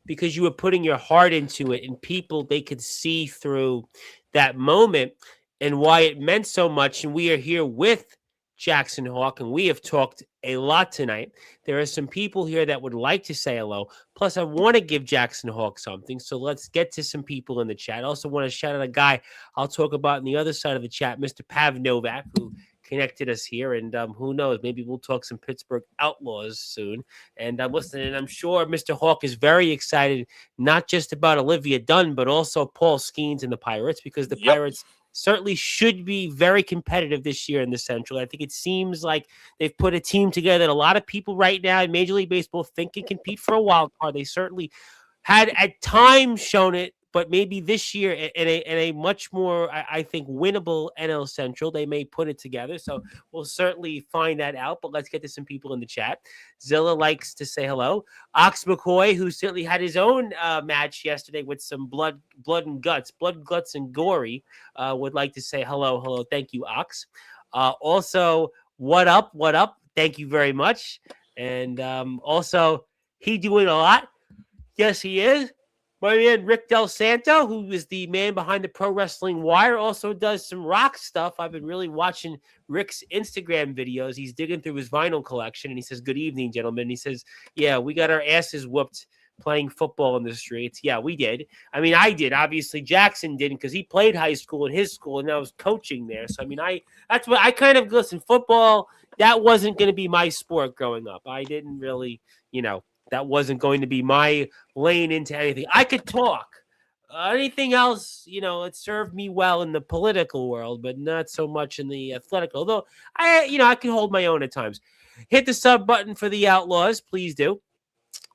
because you were putting your heart into it, and people, they could see through that moment and why it meant so much. And we are here with Jaxon Hawk, and we have talked a lot tonight. There are some people here that would like to say hello. Plus, I want to give Jaxon Hawk something. So let's get to some people in the chat. I also want to shout out a guy I'll talk about on the other side of the chat, Mr. Pav Novak, who connected us here. And who knows, maybe we'll talk some Pittsburgh Outlaws soon. And listen, and I'm sure Mr. Hawk is very excited, not just about Olivia Dunn, but also Paul Skeens and the Pirates, because the Pirates certainly should be very competitive this year in the Central. I think it seems like they've put a team together that a lot of people right now in Major League Baseball think can compete for a wild card. They certainly had at times shown it, but maybe this year in a much more, I think, winnable NL Central, they may put it together. So we'll certainly find that out. But let's get to some people in the chat. Zilla likes to say hello. Ox McCoy, who certainly had his own match yesterday with some blood and guts, and gory, would like to say hello. Thank you, Ox. Also, what up? Thank you very much. And also, he doing a lot. Yes, he is. My man Rick Del Santo, who is the man behind the Pro Wrestling Wire, also does some rock stuff. I've been really watching Rick's Instagram videos. He's digging through his vinyl collection, and he says, "Good evening, gentlemen." He says, "Yeah, we got our asses whooped playing football in the streets." Yeah, we did. I mean, I did. Obviously, Jaxon didn't, because he played high school in his school, and I was coaching there. So, I mean, that's what I kind of listen. Football, that wasn't going to be my sport growing up. I didn't really, that wasn't going to be my lane into anything. I could talk. Anything else, it served me well in the political world, but not so much in the athletic. Although I can hold my own at times. Hit the sub button for the Outlaws, please do.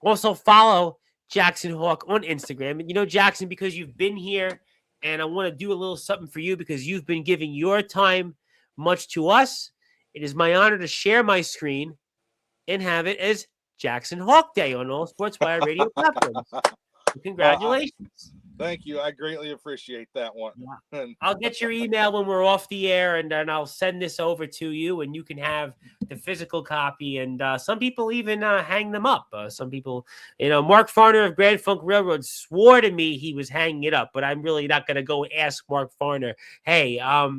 Also follow Jaxon Hawk on Instagram. And Jaxon, because you've been here, and I want to do a little something for you because you've been giving your time much to us. It is my honor to share my screen and have it as Jaxon Hawk Day on all Sportswire radio platforms. Congratulations. Thank you. I greatly appreciate that one. Yeah. I'll get your email when we're off the air, and then I'll send this over to you, and you can have the physical copy. And some people even hang them up. Some people, Mark Farner of Grand Funk Railroad swore to me he was hanging it up, but I'm really not going to go ask Mark Farner, "Hey,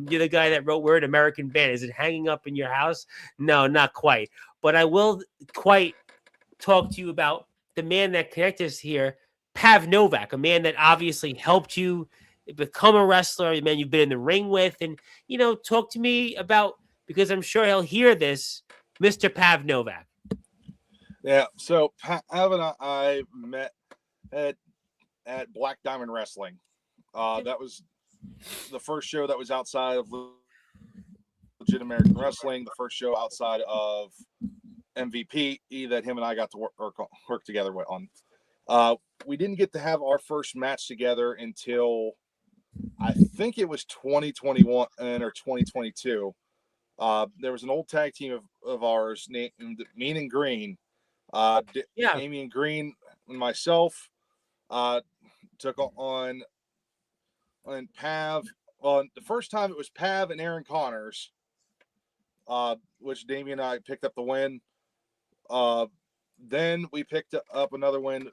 you're the guy that wrote We're an American Band. Is it hanging up in your house?" No, not quite. But I will quite talk to you about the man that connected us here, Pav Novak, a man that obviously helped you become a wrestler, a man you've been in the ring with, and talk to me about, because I'm sure he'll hear this, Mr. Pav Novak. Yeah, so Pav and I met at Black Diamond Wrestling. That was the first show that was outside of Legit American Wrestling, the first show outside of MVP that him and I got to work together on. We didn't get to have our first match together until I think it was 2021 or 2022. There was an old tag team of ours named Mean and Green. Amy and Green and myself took on Pav. Well, the first time it was Pav and Aaron Connors, which Damien and I picked up the win. Then we picked up another win,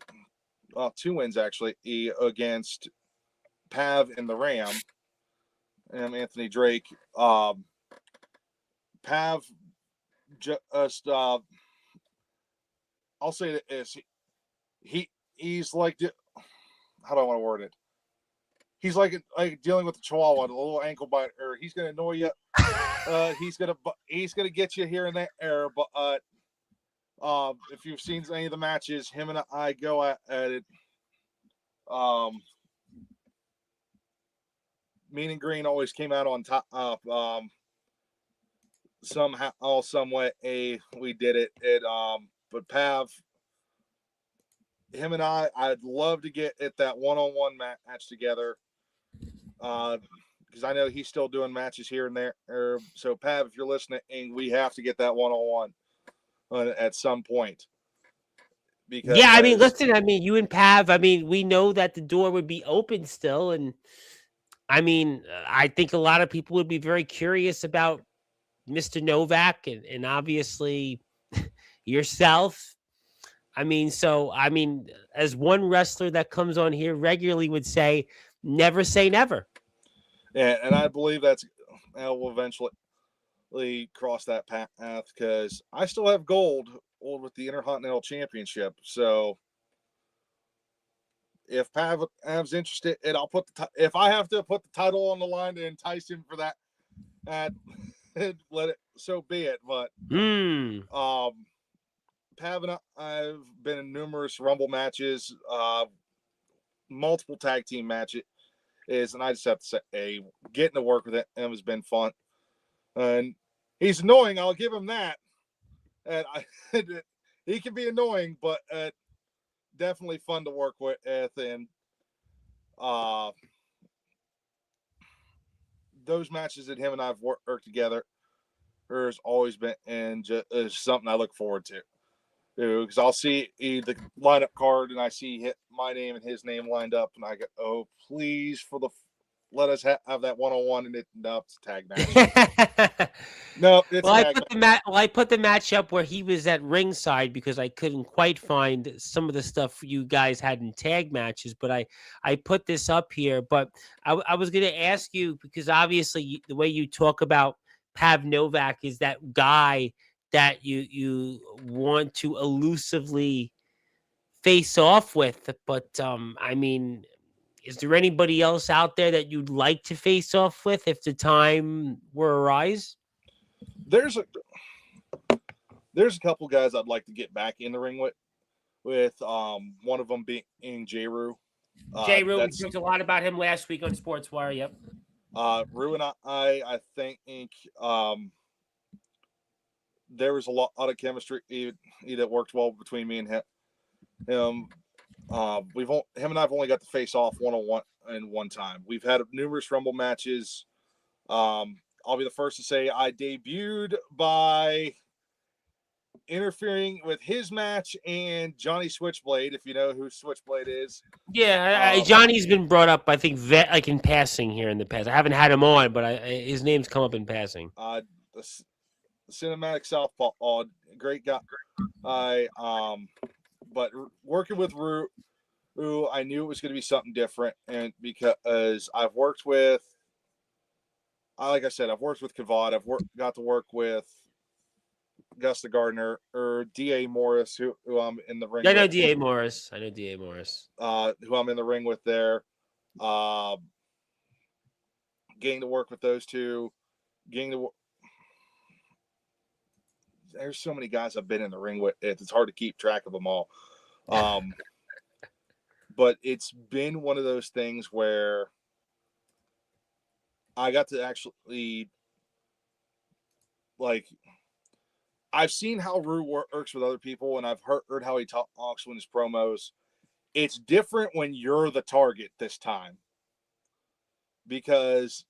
2 wins actually, against Pav and the Ram and Anthony Drake. Pav just, I'll say this: he's like, how do I want to word it? He's like dealing with the Chihuahua, the little ankle bite, or he's going to annoy you He's gonna get you here and there, but if you've seen any of the matches, him and I go at it. Mean and Green always came out on top. Somehow, some way, we did it. But Pav, him and I'd love to get at that one-on-one match together. Because I know he's still doing matches here and there. So Pav, if you're listening, we have to get that one-on-one at some point. Because yeah, I mean, listen, I mean, you and Pav, I mean, we know that the door would be open still. And I mean, I think a lot of people would be very curious about Mr. Novak and obviously yourself. I mean, so, I mean, as one wrestler that comes on here regularly would say, never say never. Yeah, and I believe that will eventually cross that path because I still have gold with the Intercontinental Championship. So if Pav's interested, and I'll put if I have to put the title on the line to entice him for that, let it, so be it. But Pav and I've been in numerous Rumble matches, multiple tag team matches, and I just have to say, getting to work with him has been fun. And he's annoying, I'll give him that. And he can be annoying, but definitely fun to work with. And those matches that him and I've worked together has always been and just something I look forward to. Because I'll see the lineup card and I see my name and his name lined up, and I go, "Oh, please, let us have that one-on-one," and it's tag match. No, it's I put the match up where he was at ringside because I couldn't quite find some of the stuff you guys had in tag matches, but I put this up here. But I was going to ask you, because obviously the way you talk about Pav Novak is that guy that you want to elusively face off with. But I mean, is there anybody else out there that you'd like to face off with if the time were to arise? There's a couple guys I'd like to get back in the ring with one of them being J-Ru. J-Ru, we talked a lot about him last week on Sportswire. Yep. Ru and I think there was a lot of chemistry that worked well between me and him. Him and I've only got to face off one-on-one and one time. We've had numerous Rumble matches. I'll be the first to say I debuted by interfering with his match and Johnny Switchblade, if you know who Switchblade is. Yeah, Johnny's been brought up, I think, like in passing here in the past. I haven't had him on, but his name's come up in passing. The Cinematic Southpaw, great guy. But working with Ru, I knew it was going to be something different, and because I've worked with, like I said, I've worked with Kavad. Got to work with Augusta Gardner or D.A. Morris, who I'm in the ring with. I know D.A. Morris. Who I'm in the ring with there. Getting to work with those two. There's so many guys I've been in the ring with. It's hard to keep track of them all. But it's been one of those things where I got to actually, I've seen how Ru works with other people, and I've heard how he talks when his promos. It's different when you're the target this time, because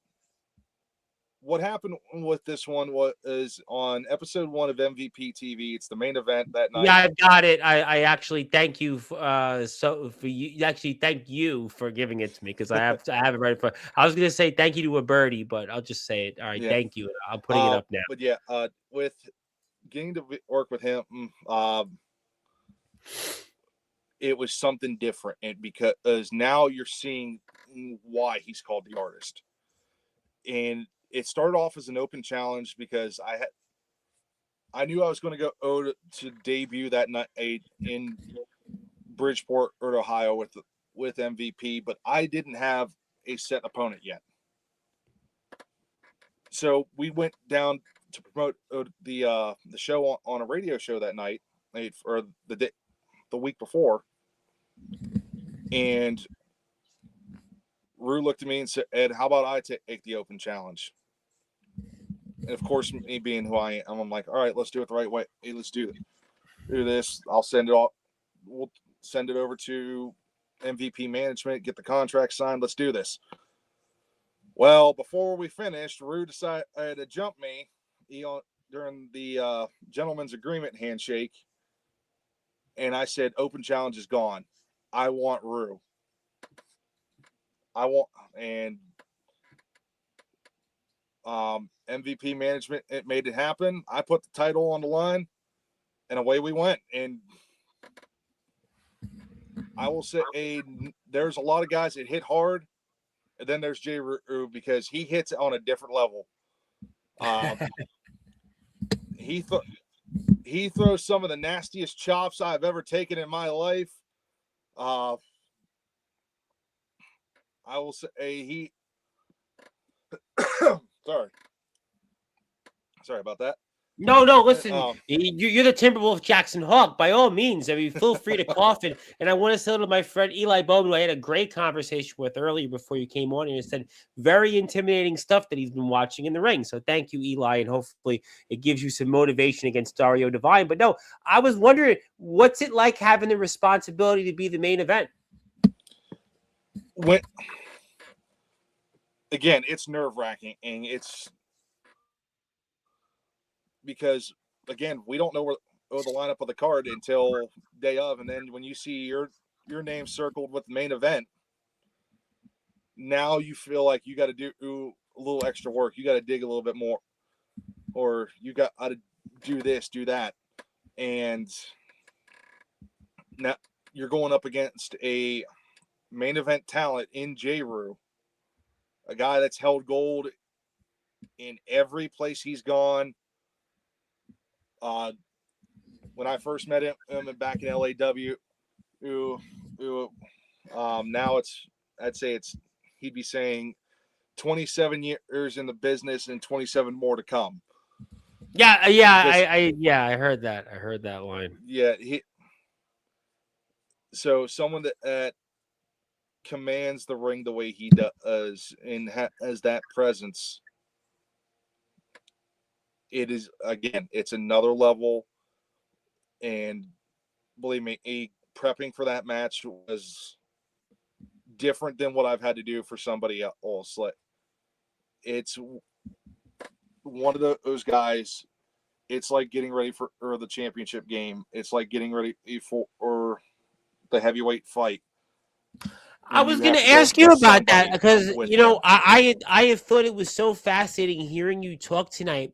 what happened with this one was on episode 1 of MVP TV. It's the main event that night. Yeah, I've got it. I actually thank you thank you for giving it to me, because I have it right for. I was gonna say thank you to a birdie, but I'll just say it. All right, Thank you. I'm putting it up now. But yeah, with getting to work with him, it was something different, and because now you're seeing why he's called the artist. And it started off as an open challenge because I knew I was going to go to debut that night in Bridgeport, Ohio with MVP, but I didn't have a set opponent yet. So we went down to promote the show on a radio show that night, or the week before, and Rue looked at me and said, "Ed, how about I take the open challenge?" And of course, me being who I am, I'm like, "All right, let's do it the right way. Hey, let's do this. I'll send it all. We'll send it over to MVP management, get the contract signed. Let's do this." Well, before we finished, Rue decided to jump me during the gentleman's agreement handshake, and I said, "Open challenge is gone. I want Rue. And MVP management, it made it happen. I put the title on the line, and away we went. And I will say, there's a lot of guys that hit hard, and then there's Jay Rue because he hits on a different level. He throws some of the nastiest chops I've ever taken in my life. I will say he. Sorry about that. No, listen, you're the Timberwolve Jaxon Hawk. By all means, I mean, feel free to cough it. And I want to say to my friend Eli Bowman, who I had a great conversation with earlier before you came on, and he said very intimidating stuff that he's been watching in the ring. So thank you, Eli, and hopefully it gives you some motivation against Dario Divine. But no, I was wondering, what's it like having the responsibility to be the main event? Again, it's nerve-wracking, and it's because, again, we don't know where the lineup of the card until day of, and then when you see your name circled with the main event, now you feel like you got to do a little extra work. You got to dig a little bit more, or you got to do this, do that, and now you're going up against a main event talent in J. Rue, a guy that's held gold in every place he's gone. When I first met him back in LAW, now he'd be saying 27 years in the business and 27 more to come. I heard that. I heard that line. Yeah, so someone that commands the ring the way he does and has that presence. It is, again, it's another level, and believe me, prepping for that match was different than what I've had to do for somebody else. Like, it's one of those guys. It's like getting ready for the championship game. It's like getting ready for the heavyweight fight. I was going to ask you about that because, I had thought it was so fascinating hearing you talk tonight.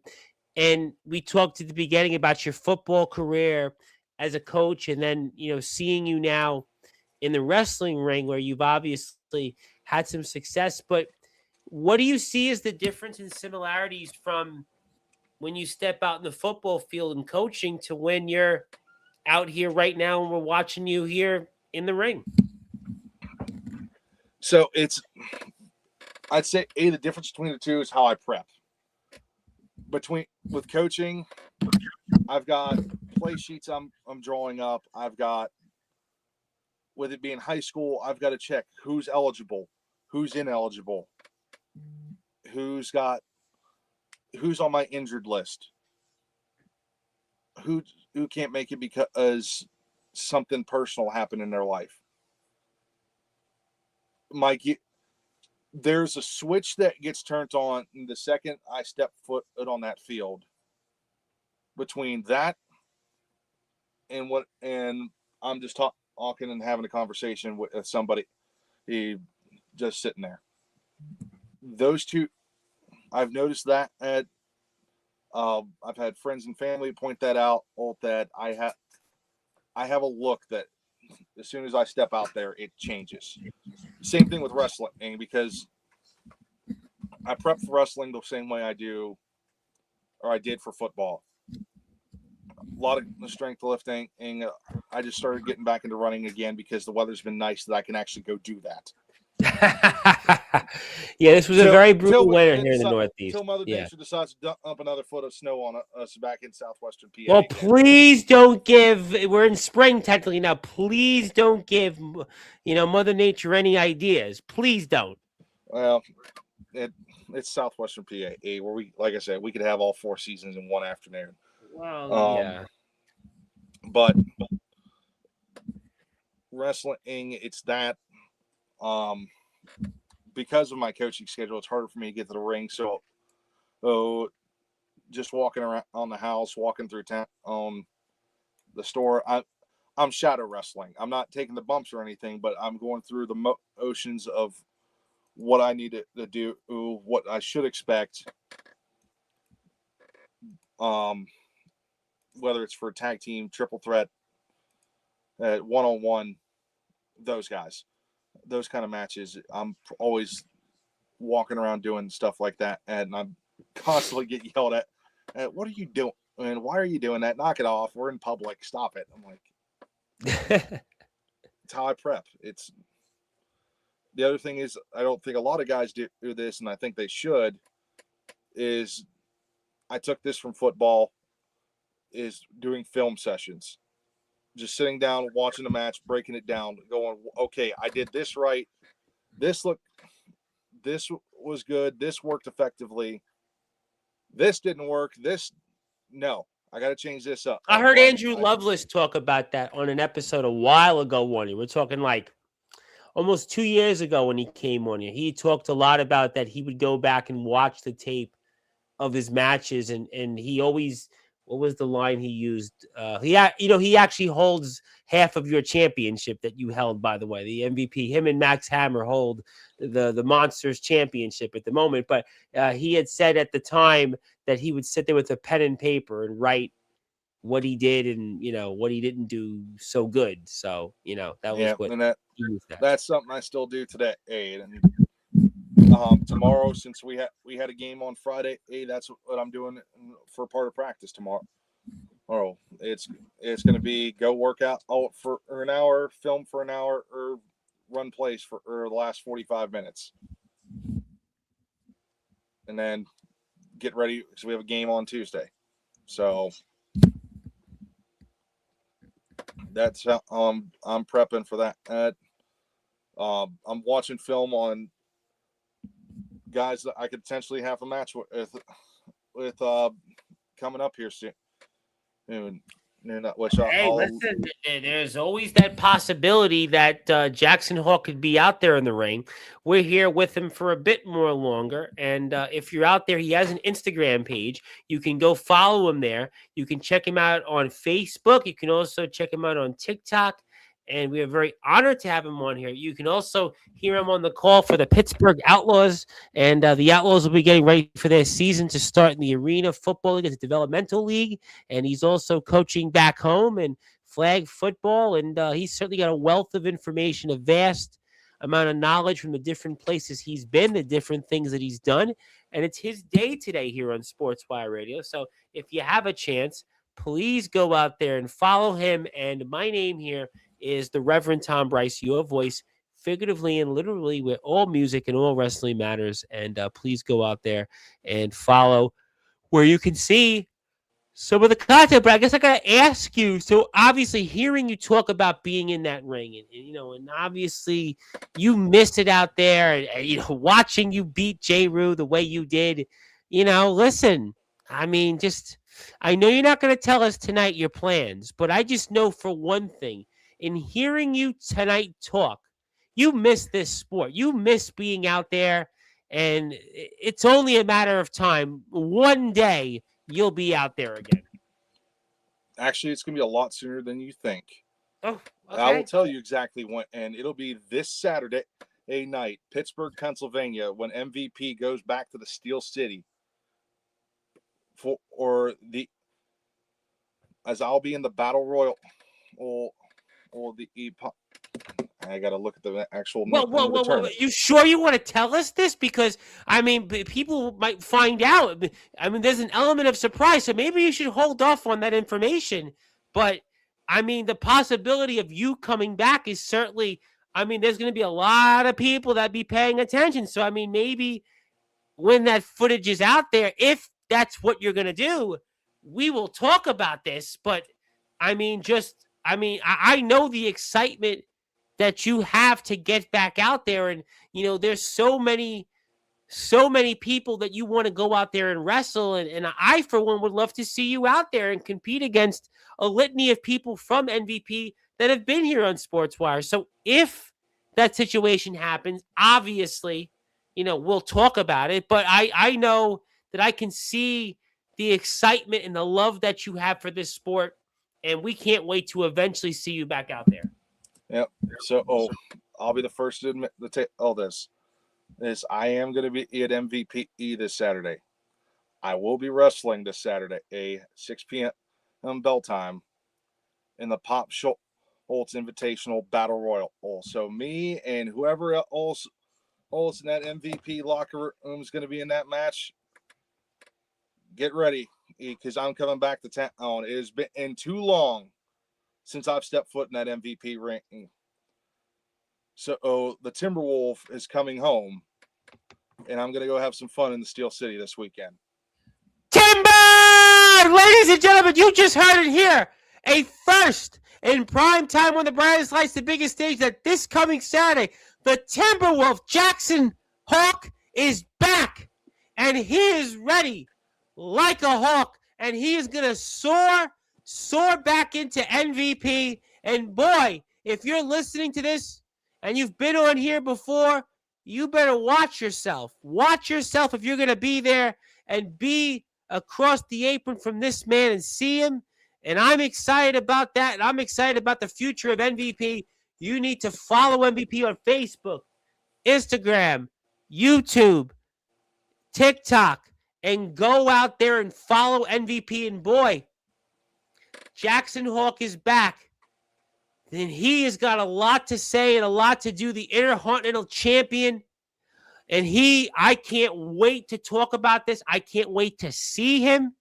And we talked at the beginning about your football career as a coach, and then, seeing you now in the wrestling ring where you've obviously had some success. But what do you see as the difference and similarities from when you step out in the football field and coaching to when you're out here right now and we're watching you here in the ring? So I'd say the difference between the two is how I prep. With coaching, I've got play sheets I'm drawing up. I've got, with it being high school, I've got to check who's eligible, who's ineligible, who's on my injured list, who can't make it because something personal happened in their life. There's a switch that gets turned on the second I step foot on that field. Between that and I'm just talking and having a conversation with somebody, just sitting there. Those two, I've noticed that. I've had friends and family point that out. That I have a look that as soon as I step out there, it changes. Same thing with wrestling, because I prep for wrestling the same way I did for football. A lot of strength lifting, and I just started getting back into running again because the weather's been nice that I can actually go do that. Yeah, this was a very brutal till winter here in the Northeast. till Mother Yeah. Nature decides to dump another foot of snow on us back in southwestern PA. Well, again. please don't give. We're in spring technically now. Please don't give, Mother Nature any ideas. Please don't. Well, it's southwestern PA, where we, like I said, we could have all 4 seasons in one afternoon. Well, yeah. But wrestling, it's that. Because of my coaching schedule, it's harder for me to get to the ring. So, just walking around on the house, walking through town, the store, I'm shadow wrestling. I'm not taking the bumps or anything, but I'm going through the oceans of what I need to do, what I should expect. Whether it's for a tag team, triple threat, one-on-one, those guys, those kind of matches. I'm always walking around doing stuff like that, and I'm constantly get yelled at. What are you doing? And why are you doing that? Knock it off. We're in public. Stop it. I'm like, it's how I prep. It's the other thing is, I don't think a lot of guys do this, and I think they should, is I took this from football, is doing film sessions. Just sitting down, watching the match, breaking it down, going, okay, I did this right. This was good. This worked effectively. This didn't work. No, I got to change this up. I heard Andrew Lovelace talk about that on an episode a while ago. We're talking like almost 2 years ago when he came on here. He talked a lot about that. He would go back and watch the tape of his matches, and he always, what was the line he used? He actually holds half of your championship that you held, by the way, the MVP. Him and Max Hammer hold the Monsters championship at the moment. But he had said at the time that he would sit there with a pen and paper and write what he did and, what he didn't do so good. So, that was what he used that. That's something I still do today. And tomorrow, since we had a game on Friday, that's what I'm doing for part of practice tomorrow. Oh, it's going to be go work out for an hour, film for an hour, or run plays for the last 45 minutes, and then get ready because we have a game on Tuesday. So that's how I'm prepping for that. I'm watching film on guys that I could potentially have a match with coming up here soon. Listen, there's always that possibility that Jaxon Hawk could be out there in the ring. We're here with him for a bit more longer. And if you're out there, he has an Instagram page. You can go follow him there. You can check him out on Facebook. You can also check him out on TikTok. And we are very honored to have him on here. You can also hear him on the call for the Pittsburgh Outlaws. And the Outlaws will be getting ready for their season to start in the Arena Football League as a developmental league. And he's also coaching back home in flag football. And he's certainly got a wealth of information, a vast amount of knowledge from the different places he's been, the different things that he's done. And it's his day today here on Sportswire Radio. So if you have a chance, please go out there and follow him. And my name here is the Reverend Tom Bryce, your voice, figuratively and literally, where all music and all wrestling matters. And please go out there and follow where you can see some of the content. But I guess I got to ask you, so obviously hearing you talk about being in that ring and obviously you missed it out there and watching you beat J. Rue the way you did, listen, I mean, I know you're not going to tell us tonight your plans, but I just know for one thing, in hearing you tonight talk, you miss this sport. You miss being out there, and it's only a matter of time. One day, you'll be out there again. Actually, it's going to be a lot sooner than you think. Oh, okay. I will tell you exactly when, and it'll be this Saturday night, Pittsburgh, Pennsylvania, when MVP goes back to the Steel City as I'll be in the Battle Royal or the I got to look at the actual name of the tournament. You sure you want to tell us this? Because, I mean, people might find out. I mean, there's an element of surprise, so maybe you should hold off on that information. But, I mean, the possibility of you coming back is certainly I mean, there's going to be a lot of people that be paying attention. So, I mean, maybe when that footage is out there, if that's what you're going to do, we will talk about this. But I mean, I know the excitement that you have to get back out there. And, there's so many people that you want to go out there and wrestle. And I, for one, would love to see you out there and compete against a litany of people from MVP that have been here on Sportswire. So if that situation happens, obviously, we'll talk about it. But I know that I can see the excitement and the love that you have for this sport. And we can't wait to eventually see you back out there. Yep. So, I'll be the first to admit this. I am going to be at MVP this Saturday. I will be wrestling this Saturday, a 6 p.m. bell time in the Pop Schultz Invitational Battle Royal. So me and whoever else in that MVP locker room is going to be in that match, get ready because I'm coming back to town. It has been too long since I've stepped foot in that MVP ring. So the Timberwolve is coming home, and I'm going to go have some fun in the Steel City this weekend. Timber! Ladies and gentlemen, you just heard it here. A first in prime time on the brightest lights, the biggest stage, that this coming Saturday, the Timberwolve Jaxon Hawk is back, and he is ready like a hawk, and he is going to soar back into MVP. And boy, if you're listening to this and you've been on here before, you better watch yourself. Watch yourself if you're going to be there and be across the apron from this man and see him. And I'm excited about that. And I'm excited about the future of MVP. You need to follow MVP on Facebook, Instagram, YouTube, TikTok, and go out there and follow MVP. And boy, Jaxon Hawk is back. And he has got a lot to say and a lot to do. The Intercontinental Champion. And I can't wait to talk about this. I can't wait to see him.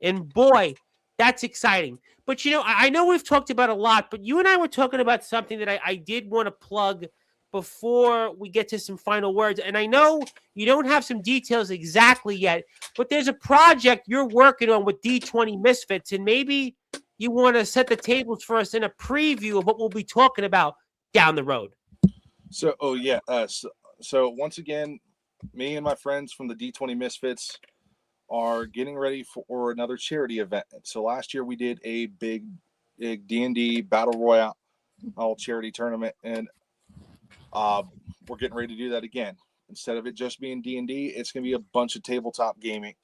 And boy, that's exciting. But, I know we've talked about a lot, but you and I were talking about something that I did want to plug before we get to some final words. And I know you don't have some details exactly yet, but there's a project you're working on with D20 Misfits, and maybe you want to set the tables for us in a preview of what we'll be talking about down the road. So, So once again, me and my friends from the D20 Misfits are getting ready for another charity event. So last year we did a big D&D Battle Royale charity tournament, and we're getting ready to do that again. Instead of it just being D&D, it's going to be a bunch of tabletop gaming.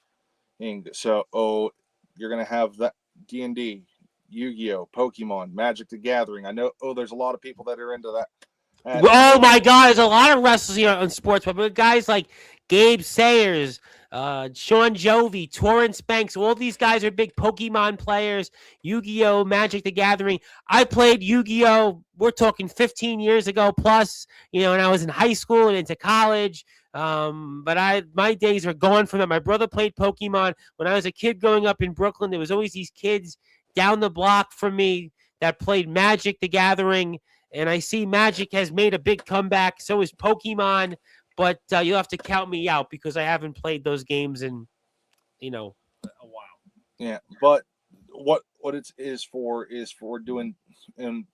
So, you're going to have that D&D, Yu-Gi-Oh, Pokemon, Magic the Gathering. I know, there's a lot of people that are into that. Oh my God, there's a lot of wrestlers here on sports, but guys like Gabe Sayers, Sean Jovi, Torrance Banks, all these guys are big Pokemon players, Yu-Gi-Oh, Magic the Gathering. I played Yu-Gi-Oh, we're talking 15 years ago plus, when I was in high school and into college. But my days are gone from that. My brother played Pokemon. When I was a kid growing up in Brooklyn, there was always these kids down the block from me that played Magic the Gathering. And I see Magic has made a big comeback. So is Pokemon. But you'll have to count me out because I haven't played those games in, a while. Yeah, but what it is for doing and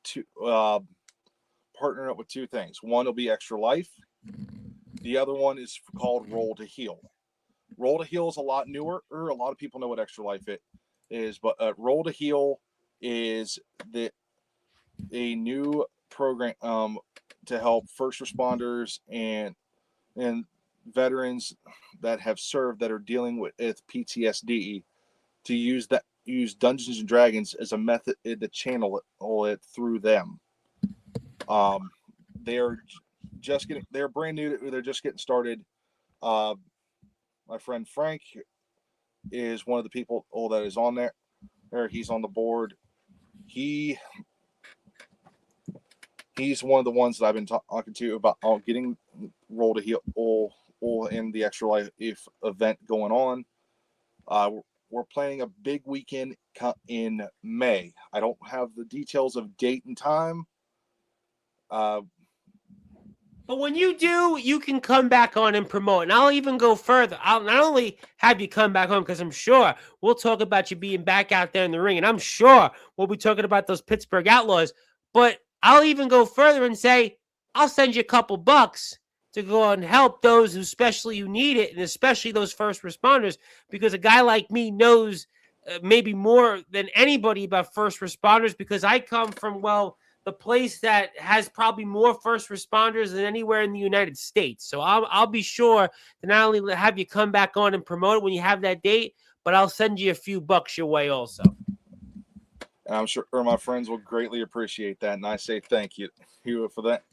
to partnering up with two things. One will be Extra Life. The other one is called Roll to Heal. Roll to Heal is a lot newer. A lot of people know what Extra Life is, but Roll to Heal is a new program to help first responders and veterans that have served that are dealing with PTSD to use Dungeons and Dragons as a method to channel it through them. They're brand new. They're just getting started. My friend Frank is one of the people that is on there. He's on the board. He's one of the ones that I've been talking to about getting Roll to Heal in the Extra Life event going on. We're planning a big weekend in May. I don't have the details of date and time, But when you do, you can come back on and promote. And I'll even go further. I'll not only have you come back home, because I'm sure we'll talk about you being back out there in the ring. And I'm sure we'll be talking about those Pittsburgh Outlaws. But I'll even go further and say, I'll send you a couple bucks to go and help those who need it, and especially those first responders, because a guy like me knows maybe more than anybody about first responders, because I come from, well, the place that has probably more first responders than anywhere in the United States. So I'll be sure to not only have you come back on and promote it when you have that date, but I'll send you a few bucks your way also. And I'm sure my friends will greatly appreciate that, and I say thank you for that.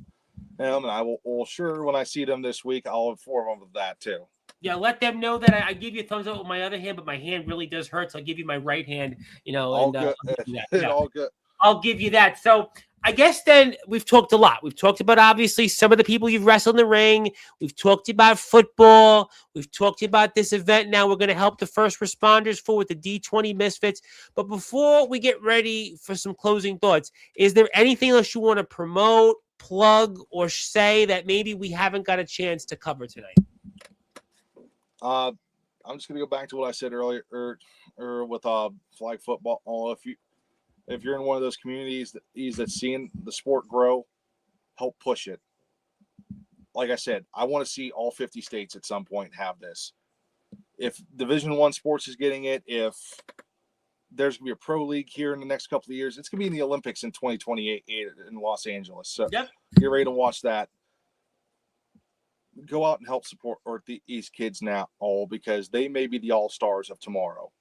And I will sure when I see them this week, I'll inform them of that too. Yeah, let them know that I give you a thumbs up with my other hand, but my hand really does hurt, so I'll give you my right hand. All good. Yeah. All good. I'll give you that. So I guess then we've talked a lot. We've talked about, obviously, some of the people you've wrestled in the ring. We've talked about football. We've talked about this event. Now we're going to help the first responders with the D20 Misfits. But before we get ready for some closing thoughts, is there anything else you want to promote, plug, or say that maybe we haven't got a chance to cover tonight? I'm just going to go back to what I said earlier with flag football. If you're in one of those communities that's seeing the sport grow, help push it. Like I said, I want to see all 50 states at some point have this. If Division I sports is getting it, if there's going to be a pro league here in the next couple of years, it's going to be in the Olympics in 2028 in Los Angeles. So Yep. Get ready to watch that. Go out and help support these kids now, because they may be the all-stars of tomorrow.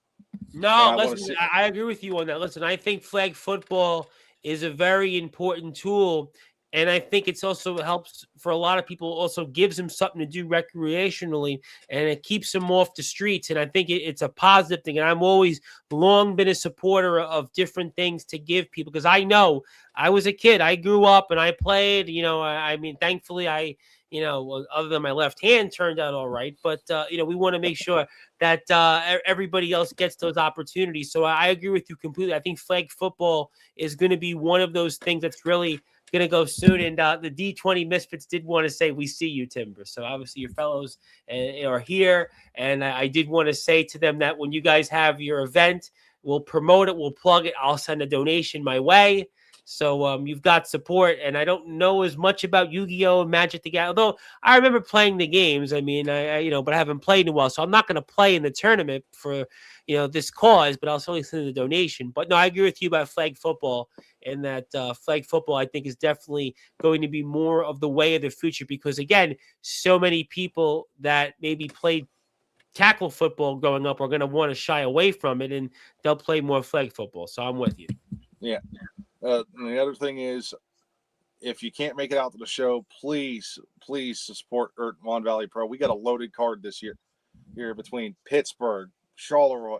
No, listen, I agree with you on that. Listen, I think flag football is a very important tool, and I think it's also helps for a lot of people, also gives them something to do recreationally, and it keeps them off the streets, and I think it's a positive thing, and I'm always long been a supporter of different things to give people, because I know I was a kid. I grew up, and I played, I mean, thankfully, other than my left hand turned out all right, but, we want to make sure that everybody else gets those opportunities. So I agree with you completely. I think flag football is going to be one of those things that's really going to go soon. And the D20 Misfits did want to say, we see you, Timber. So obviously your fellows are here. And I did want to say to them that when you guys have your event, we'll promote it, we'll plug it. I'll send a donation my way. So you've got support, and I don't know as much about Yu-Gi-Oh! And Magic the Gathering, although I remember playing the games. I mean, but I haven't played in a while, so I'm not going to play in the tournament for, this cause, but I'll certainly send a donation. But no, I agree with you about flag football, and that flag football, I think, is definitely going to be more of the way of the future, because, again, so many people that maybe played tackle football growing up are going to want to shy away from it, and they'll play more flag football. So I'm with you. Yeah. And the other thing is, if you can't make it out to the show, please support Mon Valley Pro. We got a loaded card this year here between Pittsburgh, Charleroi.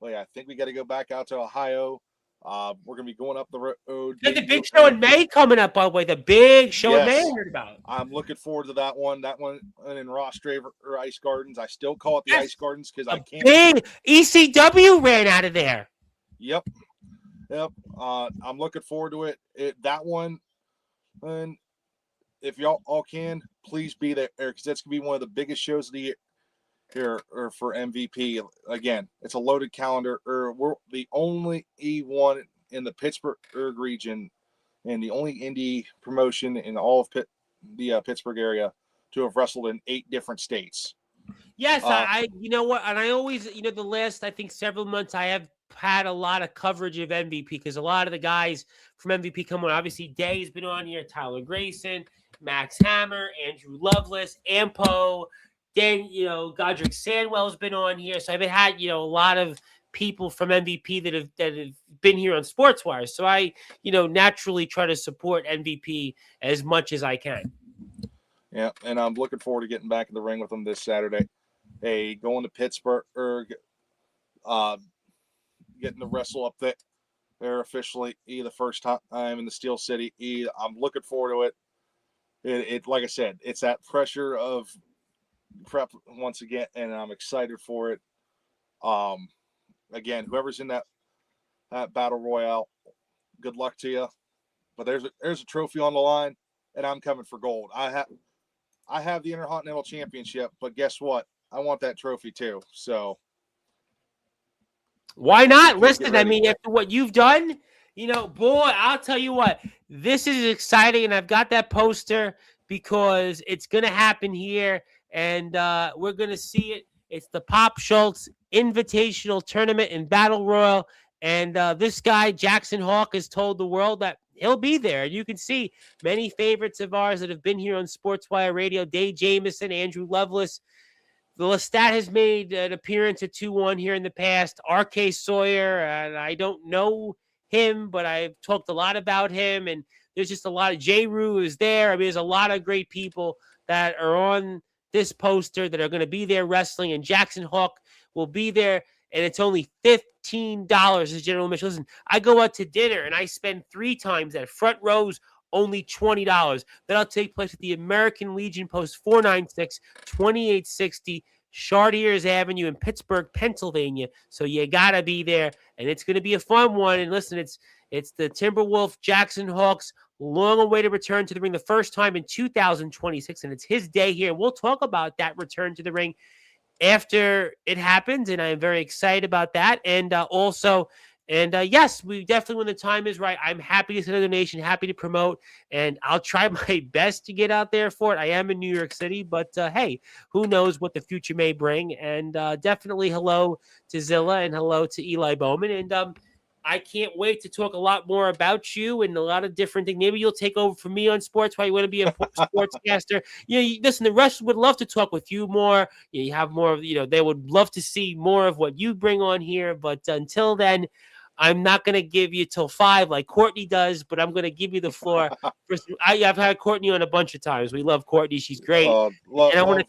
Well, I think we got to go back out to Ohio. We're going to be going up the road. The big show in May coming up, by the way. The big show in May I heard about. I'm looking forward to that one. That one in Ross Draver or Ice Gardens. I still call it the Ice Gardens because I can't. Big ECW ran out of there. Yep. I'm looking forward to it. That one, and if y'all all can, please be there, because that's gonna be one of the biggest shows of the year here or for MVP. Again, it's a loaded calendar. We're the only E1 in the Pittsburgh region, and the only indie promotion in all of the Pittsburgh area to have wrestled in 8 different states. Yes, I you know what, and I always, the last, I think, several months, I have had a lot of coverage of MVP, because a lot of the guys from MVP come on. Obviously, Day's been on here, Tyler Grayson, Max Hammer, Andrew Lovelace, Ampo, then, Godric Sandwell's been on here. So I've had, a lot of people from MVP that have been here on Sportswire. So I, naturally try to support MVP as much as I can. Yeah, and I'm looking forward to getting back in the ring with them this Saturday. Hey, going to Pittsburgh, getting to wrestle up there officially, the first time in the Steel City. I'm looking forward to it. It like I said, it's that pressure of prep once again, and I'm excited for it. Again, whoever's in that battle royale, good luck to you. But there's a trophy on the line. and I'm coming for gold. I have the Intercontinental Championship, but guess what? I want that trophy too. So why not? get Listen, I ready. mean, after what you've done, boy, I'll tell you what, this is exciting, and I've got that poster because it's going to happen here, and we're going to see it. It's the Pop Schultz Invitational Tournament in Battle Royal, and this guy, Jaxon Hawk, has told the world that he'll be there. You can see many favorites of ours that have been here on Sportswire Radio, Dave Jamieson, Andrew Lovelace. The Lestat has made an appearance at 2-1 here in the past. R.K. Sawyer, and I don't know him, but I've talked a lot about him. And there's just a lot of J. Rue is there. I mean, there's a lot of great people that are on this poster that are going to be there wrestling. And Jaxon Hawk will be there. And it's only $15 as general admission. Listen, I go out to dinner and I spend 3 times that. Front rows, only $20. That'll take place at the American Legion Post 496, 2860 Chartiers Avenue in Pittsburgh, Pennsylvania. So you got to be there, and it's going to be a fun one. And listen, it's the Timberwolve Jaxon Hawks long-awaited return to the ring, the first time in 2026, and it's his day here. We'll talk about that return to the ring after it happens, and I'm very excited about that. And yes, we definitely, when the time is right, I'm happy to send a donation, happy to promote, and I'll try my best to get out there for it. I am in New York City, but hey, who knows what the future may bring. And definitely hello to Zilla and hello to Eli Bowman. And I can't wait to talk a lot more about you and a lot of different things. Maybe you'll take over for me on sports while you want to be a sportscaster. Listen, the rest would love to talk with you more. You have more of, they would love to see more of what you bring on here. But until then, I'm not going to give you till 5 like Courtney does, but I'm going to give you the floor. I've had Courtney on a bunch of times. We love Courtney. She's great. And I want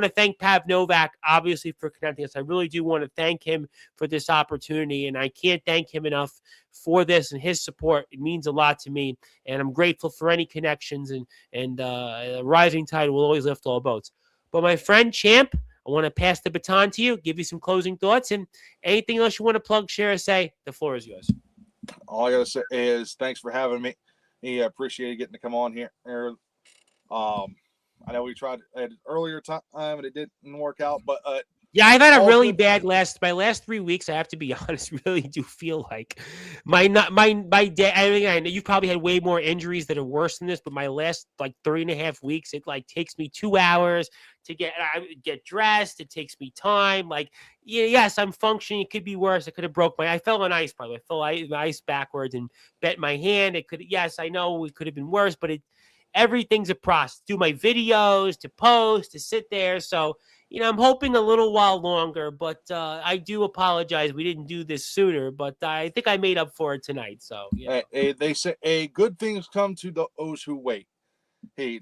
to thank Pav Novak, obviously, for connecting us. I really do want to thank him for this opportunity, and I can't thank him enough for this and his support. It means a lot to me, and I'm grateful for any connections, and a rising tide will always lift all boats. But my friend, Champ, I want to pass the baton to you, give you some closing thoughts, and anything else you want to plug, share, or say, the floor is yours. All I got to say is thanks for having me. I appreciate getting to come on here. I know we tried at an earlier time and it didn't work out, but yeah, I've had a really bad my last 3 weeks. I have to be honest, really do feel like my day. I mean, I know you've probably had way more injuries that are worse than this, but my last 3.5 weeks, it takes me 2 hours to get dressed. It takes me time. Yes, I'm functioning. It could be worse. I could have broke I fell on ice, by the way. I fell on ice backwards and bent my hand. Yes, I know it could have been worse, but everything's a process. Do my videos, to post, to sit there. So, I'm hoping a little while longer, but I do apologize. We didn't do this sooner, but I think I made up for it tonight. So, they say good things come to those who wait.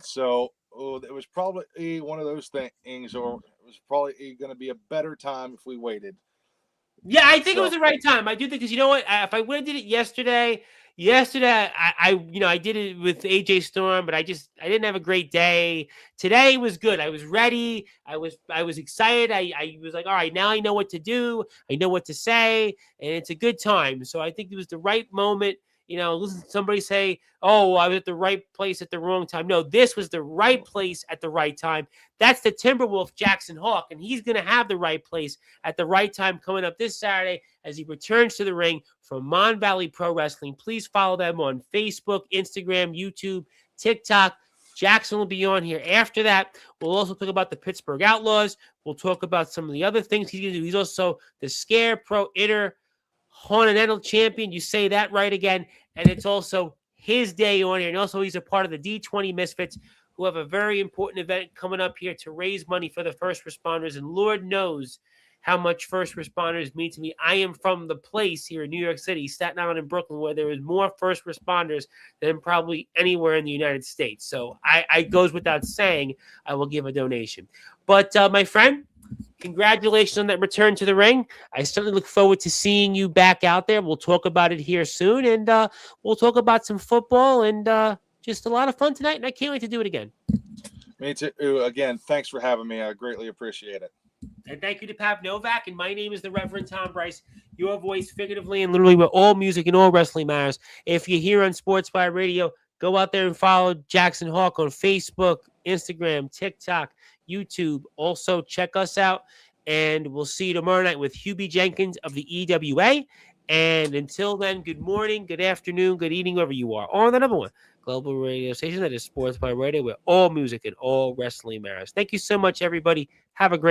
So it was probably one of those things, or it was probably going to be a better time if we waited. Yeah, I think it was the right time. I do think, because you know what? If I would have did it yesterday, I did it with AJ Storm, but I didn't have a great day. Today was good. I was ready. I was excited. I was like, all right, now I know what to do. I know what to say, and it's a good time. So I think it was the right moment. Listen to somebody say, oh, I was at the right place at the wrong time. No, this was the right place at the right time. That's the Timberwolf Jaxon Hawk, and he's going to have the right place at the right time coming up this Saturday as he returns to the ring from Mon Valley Pro Wrestling. Please follow them on Facebook, Instagram, YouTube, TikTok. Jaxon will be on here. After that, we'll also talk about the Pittsburgh Outlaws. We'll talk about some of the other things he's going to do. He's also the Scare Pro Intercontinental Champion. You say that right again. And it's also his day on here. And also he's a part of the D20 Misfits, who have a very important event coming up here to raise money for the first responders. And Lord knows how much first responders mean to me. I am from the place here in New York City, Staten Island and Brooklyn, where there is more first responders than probably anywhere in the United States. So I goes without saying, I will give a donation. But my friend, congratulations on that return to the ring. I certainly look forward to seeing you back out there. We'll talk about it here soon, and we'll talk about some football and just a lot of fun tonight, and I can't wait to do it again. Me too. Again, thanks for having me. I greatly appreciate it. And thank you to Pav Novak, and my name is the Reverend Tom Bryce, your voice figuratively and literally where all music and all wrestling matters. If you're here on Sportswire Radio, Go out there and follow Jaxon Hawk on Facebook, Instagram, TikTok, YouTube. Also, check us out. And we'll see you tomorrow night with Hubie Jenkins of the EWA. And until then, good morning, good afternoon, good evening, wherever you are. On the number one global radio station that is Sportswire Radio, where all music and all wrestling matters. Thank you so much, everybody. Have a great